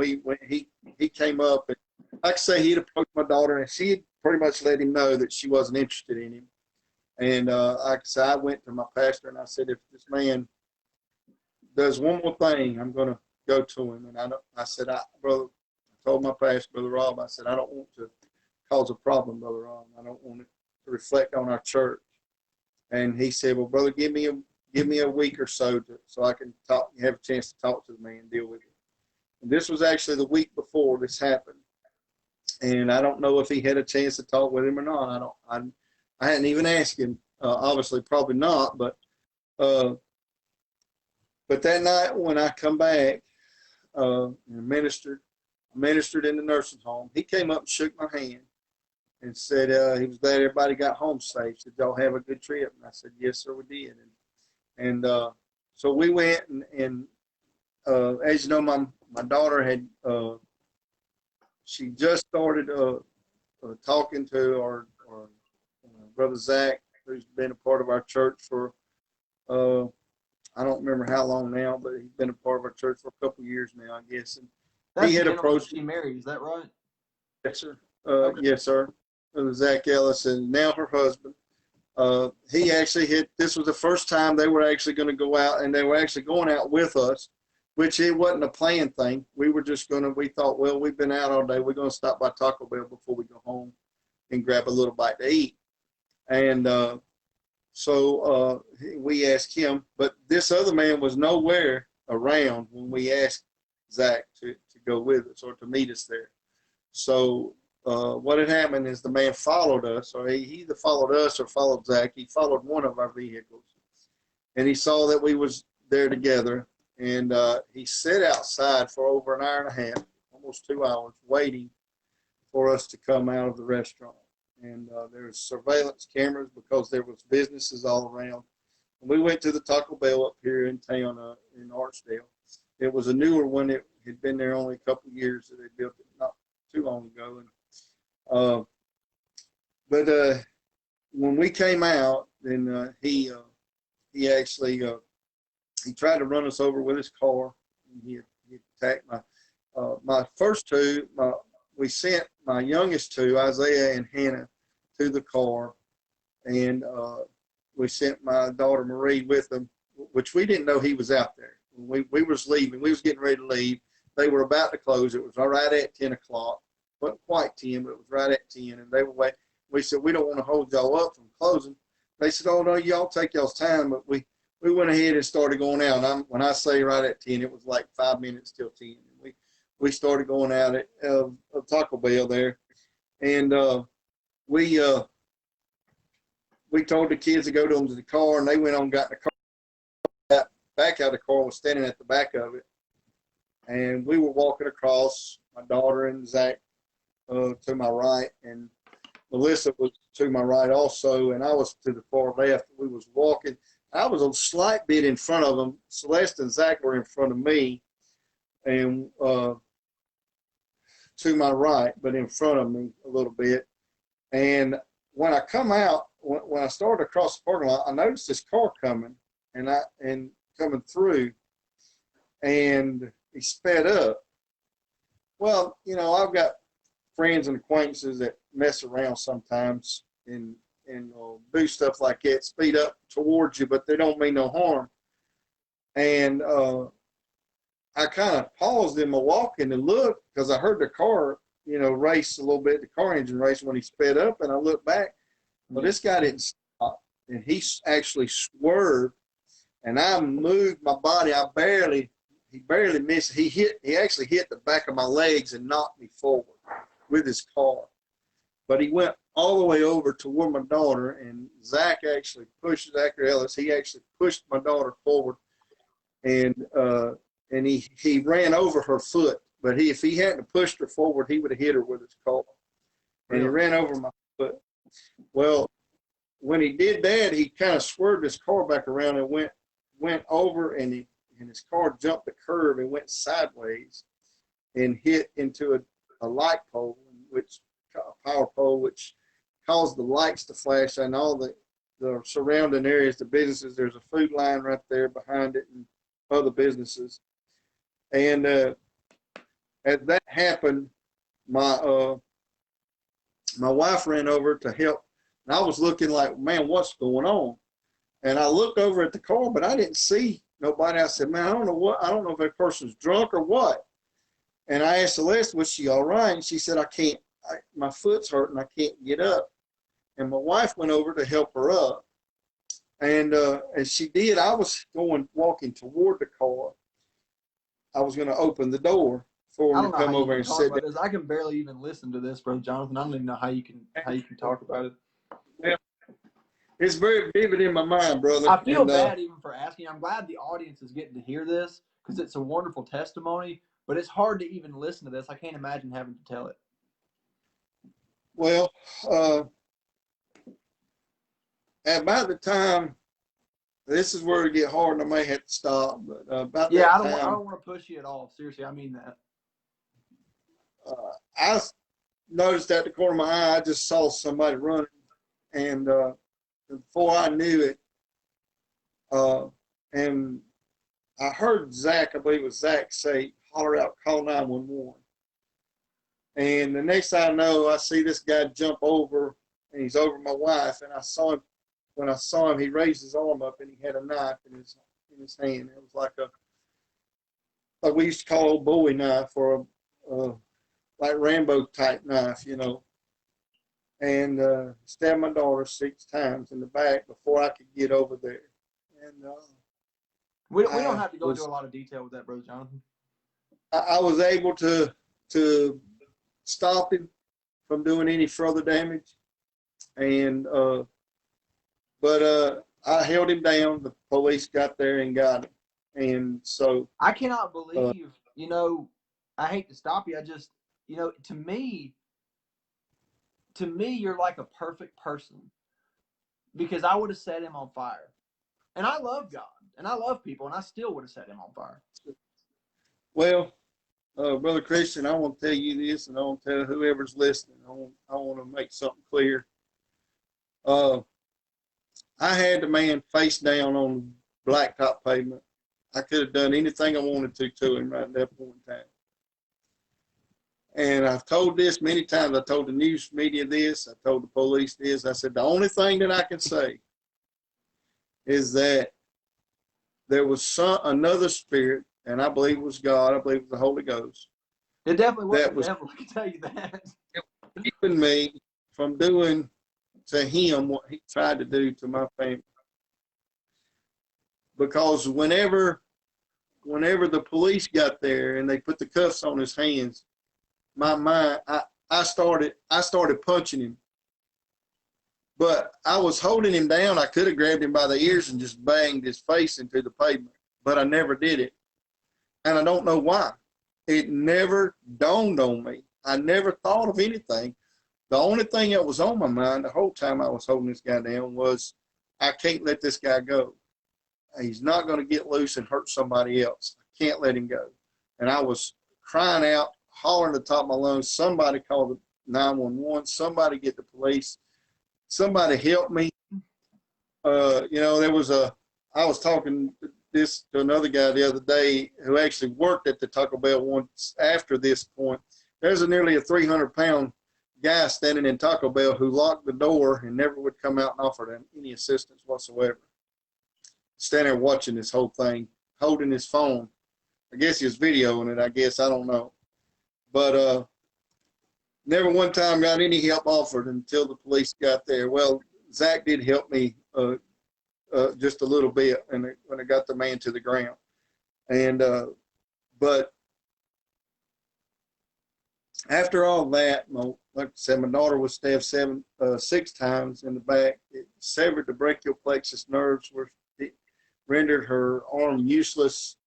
Speaker 3: he came up, and like I say, he'd approached my daughter, and she had pretty much let him know that she wasn't interested in him. And like I said, I went to my pastor and I said, if this man does one more thing, I'm going to go to him. And I said, brother, I told my pastor, Brother Rob, I said, I don't want to cause a problem, Brother Rob. I don't want it to reflect on our church. And he said, well, brother, give me a week or so so I can have a chance to talk to the man and deal with it. And this was actually the week before this happened. And I don't know if he had a chance to talk with him or not. I hadn't even asked him. Obviously, probably not. But that night when I come back and ministered in the nursing home, he came up and shook my hand and said he was glad everybody got home safe. Said, y'all have a good trip? And I said, yes, sir, we did. And so we went, and as you know, my daughter had she just started talking to our brother Zach, who's been a part of our church for I don't remember how long now, but he's been a part of our church for a couple of years now, I guess. And
Speaker 1: that's
Speaker 3: he had
Speaker 1: the
Speaker 3: approached.
Speaker 1: she married, is that right?
Speaker 3: Yes, sir. Yes, sir. Zach Ellis, and now her husband. He actually this was the first time they were actually going to go out, and they were actually going out with us, which it wasn't a planned thing. We thought, well, we've been out all day. We're going to stop by Taco Bell before we go home and grab a little bite to eat. And so we asked him, but this other man was nowhere around when we asked Zach to go with us or to meet us there. So what had happened is the man followed us, or he either followed us or followed Zach. He followed one of our vehicles, and he saw that we was there together, and he sat outside for over an hour and a half, almost 2 hours, waiting for us to come out of the restaurant. And there's surveillance cameras because there was businesses all around. And we went to the Taco Bell up here in town in Archdale. It was a newer one. It had been there only a couple of years. That they built it not too long ago. And but when we came out, then he actually he tried to run us over with his car. He attacked my first two. We sent my youngest two, Isaiah and Hannah, to the car, and we sent my daughter Marie with them, which we didn't know he was out there. We was leaving. We was getting ready to leave. They were about to close. It was right at 10 o'clock. Wasn't quite 10, but it was right at 10. And they were waiting. We said, we don't want to hold y'all up from closing. They said, oh, no, y'all take y'all's time. But we went ahead and started going out. When I say right at 10, it was like 5 minutes till 10. We started going out at Taco Bell there. And we told the kids to go to the car, and they went on and got in the car. Got back out of the car, was standing at the back of it. And we were walking across, my daughter and Zach to my right, and Melissa was to my right also, and I was to the far left. We was walking. I was a slight bit in front of them. Celeste and Zach were in front of me, and to my right, but in front of me a little bit. And when I come out, when I started across the parking lot, I noticed this car coming and coming through, and he sped up. Well, you know, I've got friends and acquaintances that mess around sometimes and do stuff like that, speed up towards you, but they don't mean no harm. And I kind of paused in my walking and looked because I heard the car, you know, race a little bit, the car engine race when he sped up, and I looked back. Well, this guy didn't stop, and he actually swerved, and I moved my body. He barely missed. He actually hit the back of my legs and knocked me forward with his car. But he went all the way over toward my daughter, and Zach actually pushed Zachary Ellis. He actually pushed my daughter forward, and he ran over her foot. But if he hadn't pushed her forward, he would have hit her with his car. And he ran over my foot. Well, when he did that, he kind of swerved his car back around and went over, and his car jumped the curve and went sideways and hit into a light pole, a power pole, which caused the lights to flash and all the surrounding areas, the businesses. There's a food line right there behind it and other businesses. And as that happened, my wife ran over to help, and I was looking like, man, what's going on? And I looked over at the car, but I didn't see nobody. I said, man, I don't know if that person's drunk or what. And I asked Celeste, was she all right? And she said, my foot's hurting, I can't get up. And my wife went over to help her up. And as she did, I was walking toward the car. I was going to open the door for him to come over and sit down.
Speaker 1: I can barely even listen to this, Brother Jonathan. I don't even know how you can talk about it.
Speaker 3: Yeah. It's very vivid in my mind, brother.
Speaker 1: I feel bad even for asking. I'm glad the audience is getting to hear this because it's a wonderful testimony, but it's hard to even listen to this. I can't imagine having to tell it.
Speaker 3: Well, about the time, this is where it get hard, and I may have to stop. But about
Speaker 1: yeah,
Speaker 3: that
Speaker 1: I don't want to push you at all. Seriously, I mean that.
Speaker 3: I noticed at the corner of my eye, I just saw somebody running, and before I knew it, and I heard Zach, I believe it was Zach, say, holler out, call 911. And the next thing I know, I see this guy jump over, and he's over my wife, and I saw him. When I saw him, he raised his arm up, and he had a knife in his hand. It was like we used to call old Bowie knife, or like Rambo type knife, you know. And stabbed my daughter 6 times in the back before I could get over there. And
Speaker 1: we don't have to go into a lot of detail with that, Brother Jonathan.
Speaker 3: I was able to stop him from doing any further damage, and but I held him down. The police got there and got him, and so
Speaker 1: I cannot believe. You know, I hate to stop you. I just, you know, to me, to me, you're like a perfect person, because I would have set him on fire. And I love God and I love people, and I still would have set him on fire.
Speaker 3: Well, Brother Christian, I want to tell you this, and I want to tell whoever's listening. I want to make something clear. I had the man face down on blacktop pavement. I could have done anything I wanted to him right at that point in time. And I've told this many times. I told the news media this. I told the police this. I said, the only thing that I can say is that there was another spirit, and I believe it was God. I believe it was the Holy Ghost.
Speaker 1: It definitely was the devil, I can tell you that.
Speaker 3: Keeping me from doing to him what he tried to do to my family. Because whenever the police got there and they put the cuffs on his hands, my mind, I started punching him. But I was holding him down. I could have grabbed him by the ears and just banged his face into the pavement, but I never did it. And I don't know why. It never dawned on me. I never thought of anything. The only thing that was on my mind the whole time I was holding this guy down was, I can't let this guy go. He's not going to get loose and hurt somebody else. I can't let him go. And I was crying out, hollering at the top of my lungs, somebody call the 911, somebody get the police, somebody help me. I was talking this to another guy the other day who actually worked at the Taco Bell once after this point. There's nearly a 300-pound guy standing in Taco Bell who locked the door and never would come out and offer them any assistance whatsoever. Standing there watching this whole thing, holding his phone. I guess he was videoing it, I don't know. But never one time got any help offered until the police got there. Well, Zach did help me just a little bit when I got the man to the ground. And but after all that, like I said, my daughter was stabbed 6 times in the back. It severed the brachial plexus nerves, it rendered her arm useless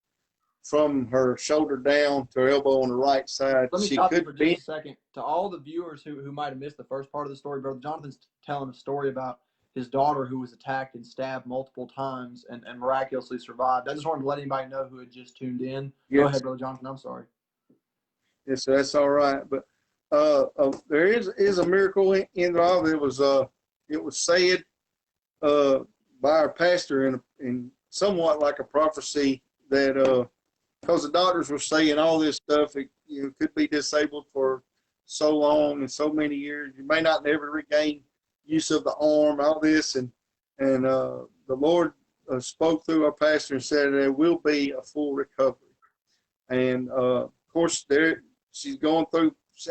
Speaker 3: from her shoulder down to her elbow on the right side.
Speaker 1: Let me stop you for just a second. To all the viewers who might have missed the first part of the story, Brother Jonathan's telling a story about his daughter who was attacked and stabbed multiple times and miraculously survived. I just wanted to let anybody know who had just tuned in. Yes. Go ahead, Brother Jonathan. I'm sorry.
Speaker 3: Yes, that's all right. But there is a miracle in it all. It was said by our pastor in somewhat like a prophecy that because the doctors were saying all this stuff, could be disabled for so long and so many years. You may not never regain use of the arm, all this. And the Lord spoke through our pastor and said there will be a full recovery. And, of course, she's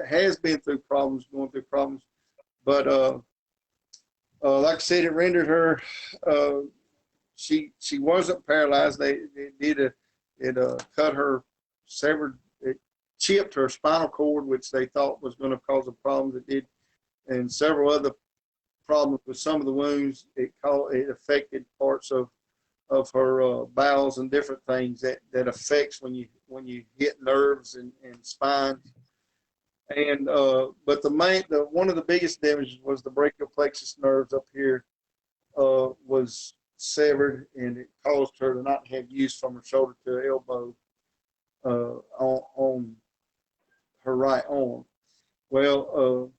Speaker 3: has been through problems, But like I said, it rendered her, she wasn't paralyzed. It chipped her spinal cord, which they thought was going to cause a problem. It did, and several other problems with some of the wounds. It affected parts of her bowels and different things that affects when you hit nerves and spine. And but one of the biggest damages was the brachial plexus nerves up here was severed, and it caused her to not have use from her shoulder to her elbow on her right arm. Well,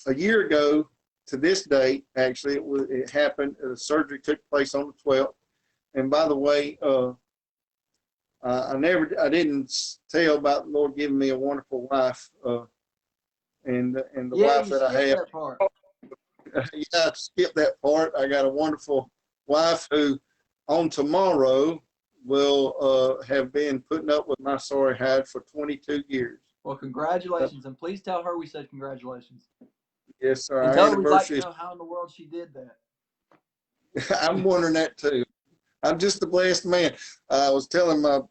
Speaker 3: a year ago to this date, actually, it happened. The surgery took place on the 12th. And by the way, I didn't tell about the Lord giving me a wonderful wife, and the wife that I have.
Speaker 1: That part.
Speaker 3: Yeah, I skipped that part. I got a wonderful wife who, on tomorrow, will have been putting up with my sorry hide for 22 years.
Speaker 1: Well, congratulations, and please tell her we said congratulations.
Speaker 3: Yes, sir.
Speaker 1: And tell her we'd like to know how in the world she did that.
Speaker 3: I'm wondering that too. I'm just a blessed man. I was telling my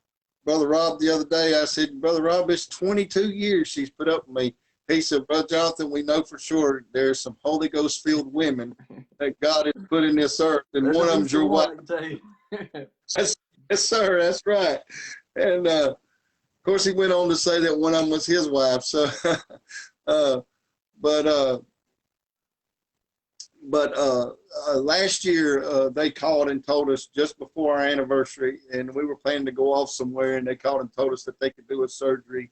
Speaker 3: brother Rob the other day, I said, Brother Rob, it's 22 years she's put up with me. He said, Brother Jonathan, we know for sure there's some Holy Ghost-filled women that God has put in this earth, and one of them's your wife. Yes, sir, that's right. And, of course, he went on to say that one of them was his wife. So, but but last year they called and told us just before our anniversary, and we were planning to go off somewhere, and they called and told us that they could do a surgery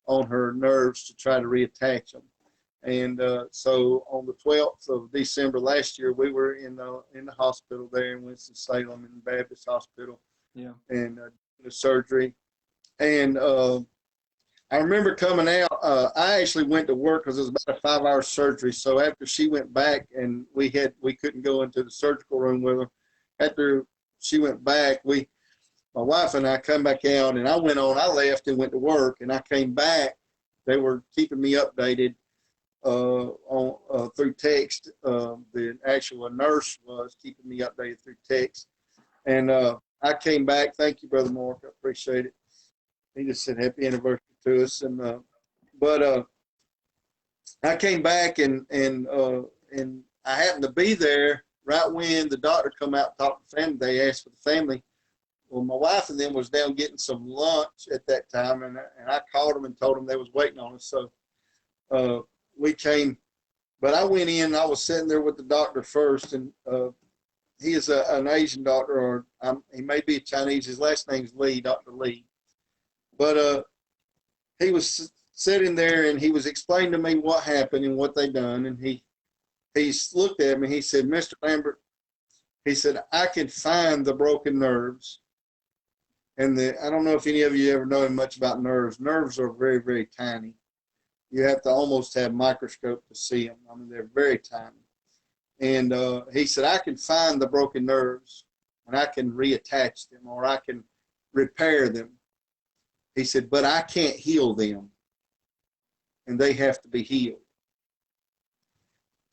Speaker 3: on her nerves to try to reattach them. And so on the 12th of December last year, we were in the hospital there in Winston-Salem, in the Baptist Hospital, and the surgery. And I remember coming out. I actually went to work because it was about a 5-hour surgery. So after she went back, and we couldn't go into the surgical room with her. After she went back, my wife and I come back out, and I left and went to work, and I came back. They were keeping me updated through text. The actual nurse was keeping me updated through text. And I came back. Thank you, Brother Mark. I appreciate it. He just said happy anniversary to us. And but I came back, and I happened to be there right when the doctor come out and talked to the family. They asked for the family. Well, my wife and them was down getting some lunch at that time, and I called them and told them they was waiting on us. So we came, but I went in. I was sitting there with the doctor first, and he is an Asian doctor, or he may be a Chinese. His last name's Lee, Dr. Lee. But he was sitting there, and he was explaining to me what happened and what they done. And he looked at me. He said, "Mr. Lambert," he said, "I can find the broken nerves." And I don't know if any of you ever know much about nerves. Nerves are very, very tiny. You have to almost have a microscope to see them. I mean, they're very tiny. And he said, "I can find the broken nerves, and I can reattach them, or I can repair them." He said, "But I can't heal them, and they have to be healed."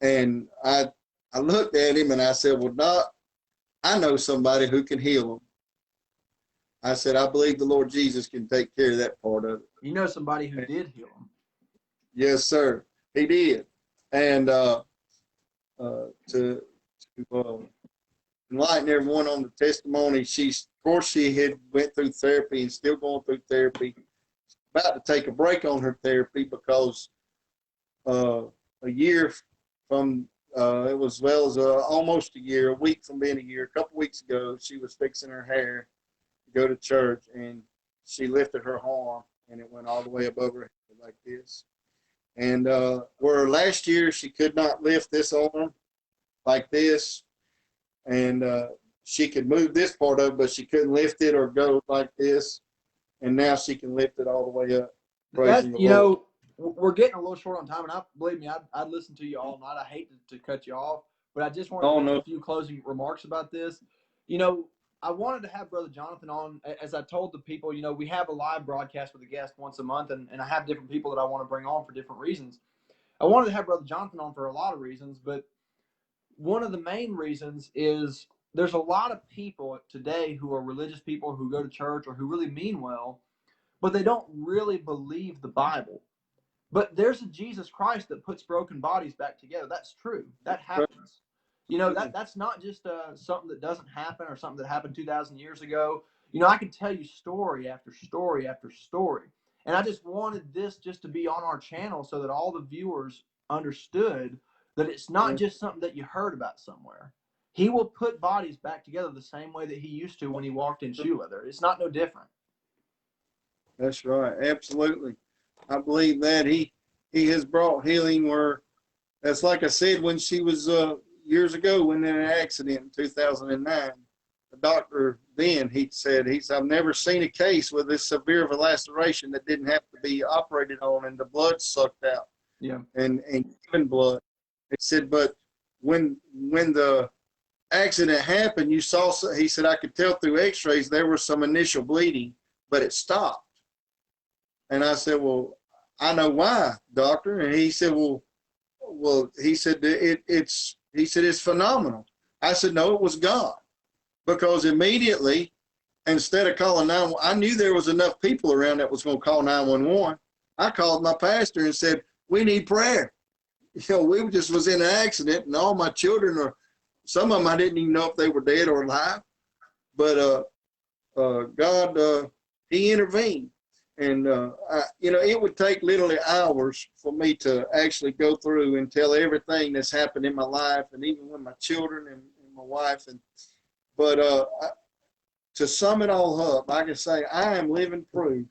Speaker 3: And I looked at him, and I said, "Well, Doc, I know somebody who can heal them." I said, "I believe the Lord Jesus can take care of that part of it."
Speaker 1: You know somebody who did heal him.
Speaker 3: Yes, sir. He did. And to enlighten everyone on the testimony, of course, she had went through therapy and still going through therapy. About to take a break on her therapy because a year from it was almost a year, a week from being a year, a couple weeks ago, she was fixing her hair to go to church, and she lifted her arm, and it went all the way above her head like this. And where last year she could not lift this arm like this, and she could move this part of it, but she couldn't lift it or go like this. And now she can lift it all the way up.
Speaker 1: We're getting a little short on time, and believe me, I'd listen to you all night. I hate to cut you off, but I just wanted to make a few closing remarks about this. I wanted to have Brother Jonathan on. As I told the people, we have a live broadcast with a guest once a month, and I have different people that I want to bring on for different reasons. I wanted to have Brother Jonathan on for a lot of reasons, but one of the main reasons is there's a lot of people today who are religious people who go to church or who really mean well, but they don't really believe the Bible. But there's a Jesus Christ that puts broken bodies back together. That's true. That happens. That's not just something that doesn't happen or something that happened 2,000 years ago. I can tell you story after story after story. And I just wanted this just to be on our channel so that all the viewers understood that it's not just something that you heard about somewhere. He will put bodies back together the same way that he used to when he walked in shoe leather. It's not no different.
Speaker 3: That's right. Absolutely. I believe that he has brought healing where, that's like I said, when she was years ago when in an accident in 2009, the doctor then, he said, I've never seen a case with this severe of a laceration that didn't have to be operated on and the blood sucked out.
Speaker 1: Yeah.
Speaker 3: And even blood. He said, but when the accident happened, he said, I could tell through x-rays there was some initial bleeding, but it stopped. And I said, well, I know why, doctor. And he said, he said, it's phenomenal. I said, no, it was God. Because immediately, instead of calling 911, I knew there was enough people around that was going to call 911. I called my pastor and said, we need prayer. We just was in an accident, and all my children, some of them I didn't even know if they were dead or alive. But God, he intervened. And, it would take literally hours for me to actually go through and tell everything that's happened in my life, and even with my children and my wife. But to sum it all up, I can say I am living proof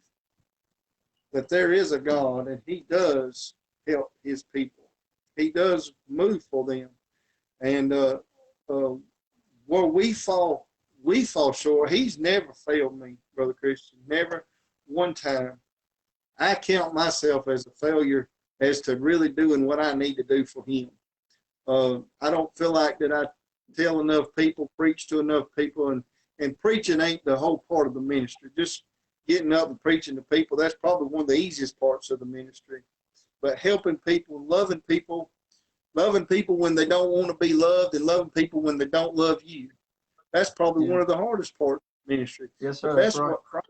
Speaker 3: that there is a God, and he does help his people. He does move for them. And where we fall short. He's never failed me, Brother Christian, never one time. I count myself as a failure as to really doing what I need to do for him. I don't feel like that I tell enough people, preach to enough people, and preaching ain't the whole part of the ministry. Just getting up and preaching to people, that's probably one of the easiest parts of the ministry. But helping people, loving people when they don't want to be loved, and loving people when they don't love you. That's probably one of the hardest parts of the ministry.
Speaker 1: Yes, sir.
Speaker 3: But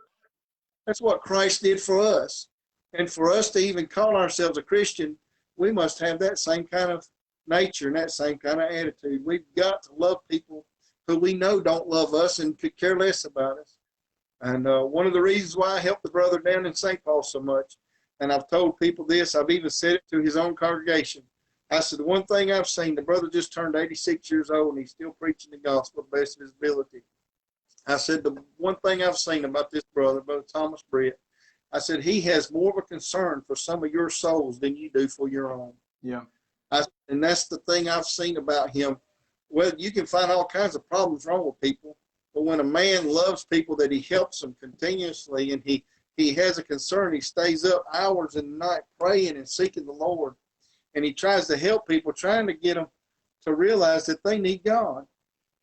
Speaker 3: that's what Christ did for us. And for us to even call ourselves a Christian, we must have that same kind of nature and that same kind of attitude. We've got to love people who we know don't love us and could care less about us. And one of the reasons why I helped the brother down in St. Paul so much, and I've told people this, I've even said it to his own congregation. I said, the one thing I've seen, the brother just turned 86 years old, and he's still preaching the gospel to the best of his ability. I said, the one thing I've seen about this brother, Brother Thomas Britt, I said, he has more of a concern for some of your souls than you do for your own.
Speaker 1: Yeah.
Speaker 3: And that's the thing I've seen about him. Well, you can find all kinds of problems wrong with people, but when a man loves people, that he helps them continuously, and he has a concern, he stays up hours in the night praying and seeking the Lord, and he tries to help people, trying to get them to realize that they need God,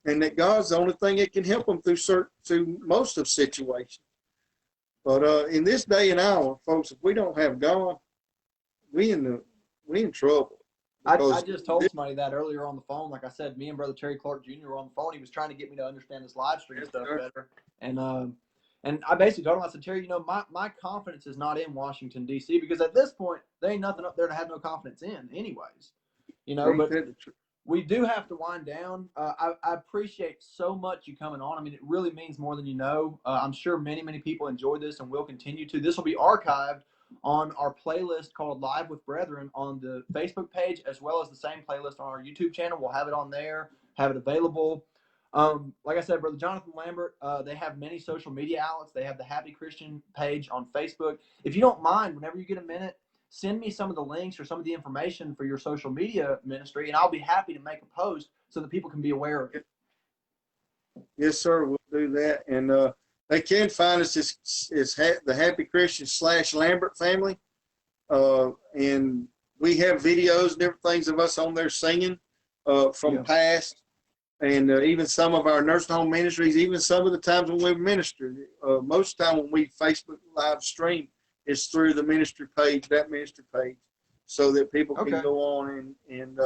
Speaker 3: and that God's the only thing that can help them through most of situations. But in this day and hour, folks, if we don't have God, we in trouble.
Speaker 1: I just told somebody that earlier on the phone. Like I said, me and Brother Terry Clark Jr. were on the phone. He was trying to get me to understand this live stream stuff better. And I basically told him, I said, Terry, my confidence is not in Washington, D.C., because at this point, there ain't nothing up there to have no confidence in anyways. But we do have to wind down. I appreciate so much you coming on. I mean, it really means more than you know. I'm sure many, many people enjoyed this and will continue to. This will be archived on our playlist called Live with Brethren on the Facebook page, as well as the same playlist on our YouTube channel. We'll have it on there, have it available. Like I said, Brother Jonathan Lambert, they have many social media outlets. They have the Happy Christian page on Facebook. If you don't mind, whenever you get a minute, send me some of the links or some of the information for your social media ministry, and I'll be happy to make a post so that people can be aware of it.
Speaker 3: Yes, sir, we'll do that. And they can find us as the Happy Christian / Lambert family. And we have videos and different things of us on there singing from past. And even some of our nursing home ministries, even some of the times when we've ministered. Most of the time when we Facebook live stream, it's through the ministry page, that ministry page, so that people can go on and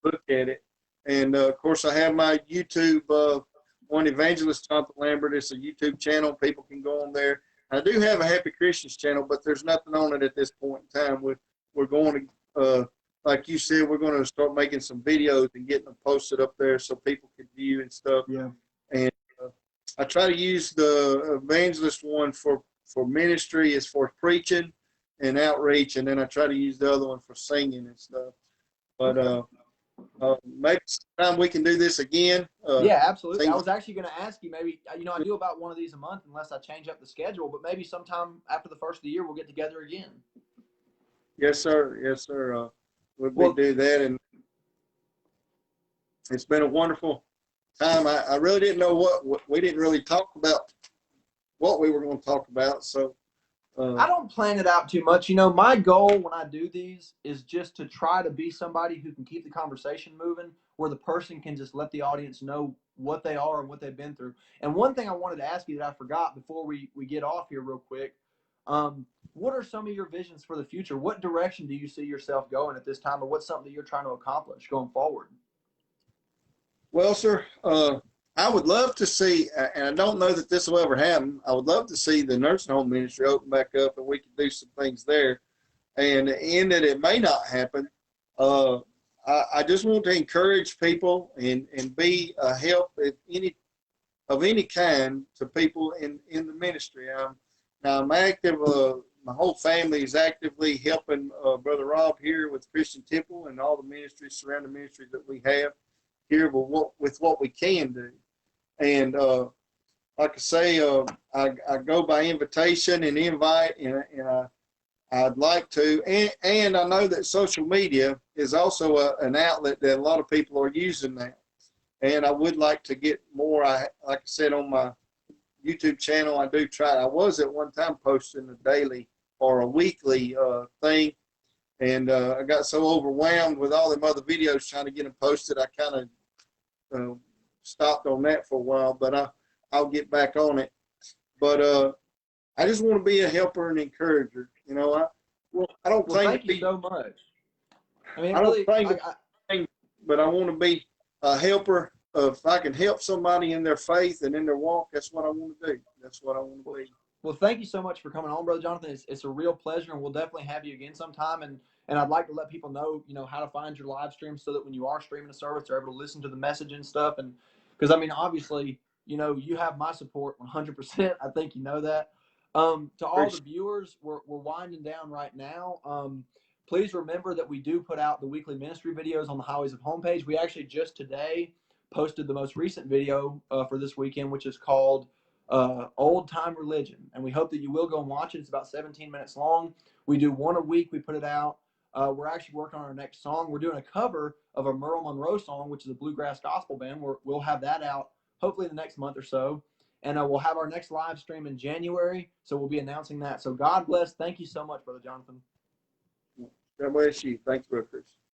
Speaker 3: look at it. And, of course, I have my YouTube one, Evangelist Jonathan Lambert. It's a YouTube channel. People can go on there. I do have a Happy Christians channel, but there's nothing on it at this point in time. We're going to, like you said, we're going to start making some videos and getting them posted up there so people can view and stuff.
Speaker 1: Yeah.
Speaker 3: And I try to use the Evangelist one for ministry as far as preaching and outreach, and then I try to use the other one for singing and stuff. But maybe sometime we can do this again.
Speaker 1: Yeah, absolutely. I was actually going to ask you, maybe, I do about one of these a month unless I change up the schedule, but maybe sometime after the first of the year we'll get together again.
Speaker 3: Yes, sir. Yes, sir. We'll do that, and it's been a wonderful time. I really didn't know what we didn't really talk about what we were going to talk about, so
Speaker 1: I don't plan it out too much. My goal when I do these is just to try to be somebody who can keep the conversation moving, where the person can just let the audience know what they are and what they've been through. And one thing I wanted to ask you that I forgot before we get off here real quick, what are some of your visions for the future? What direction do you see yourself going at this time, or what's something that you're trying to accomplish going forward?
Speaker 3: Well, sir, I would love to see, and I don't know that this will ever happen, I would love to see the nursing home ministry open back up and we can do some things there. And in that it may not happen, I just want to encourage people and be a help of any kind to people in the ministry. Now I'm active. My whole family is actively helping Brother Rob here with Christian Temple and all the ministries, surrounding ministries that we have here with what we can do. And like I say, I go by invitation and invite, and I'd like to, and I know that social media is also an outlet that a lot of people are using now. And I would like to get more. Like I said, on my YouTube channel, I do try. I was at one time posting a daily or a weekly thing, and I got so overwhelmed with all them other videos trying to get them posted, I kind of stopped on that for a while. But I'll get back on it. But I just want to be a helper and encourager. You know, I don't
Speaker 1: Well,
Speaker 3: claim
Speaker 1: thank
Speaker 3: to
Speaker 1: you
Speaker 3: be.
Speaker 1: so much. I mean,
Speaker 3: I don't
Speaker 1: really,
Speaker 3: claim to be, but I want to be a helper. If I can help somebody in their faith and in their walk, that's what I want to do. That's what I want to be.
Speaker 1: well, thank you so much for coming on, Brother Jonathan. It's a real pleasure, and we'll definitely have you again sometime. And I'd like to let people know, how to find your live stream so that when you are streaming a service, they're able to listen to the message and stuff. And because I mean, obviously, you have my support 100%. I think you know that. To all the viewers, we're winding down right now. Please remember that we do put out the weekly ministry videos on the Highways of Homepage. We actually just today posted the most recent video for this weekend, which is called Old Time Religion. And we hope that you will go and watch it. It's about 17 minutes long. We do one a week. We put it out. We're actually working on our next song. We're doing a cover of a Merle Monroe song, which is a bluegrass gospel band. We'll have that out hopefully in the next month or so. And we'll have our next live stream in January. So we'll be announcing that. So God bless. Thank you so much, Brother Jonathan.
Speaker 3: God bless you. Thanks, Brother Chris.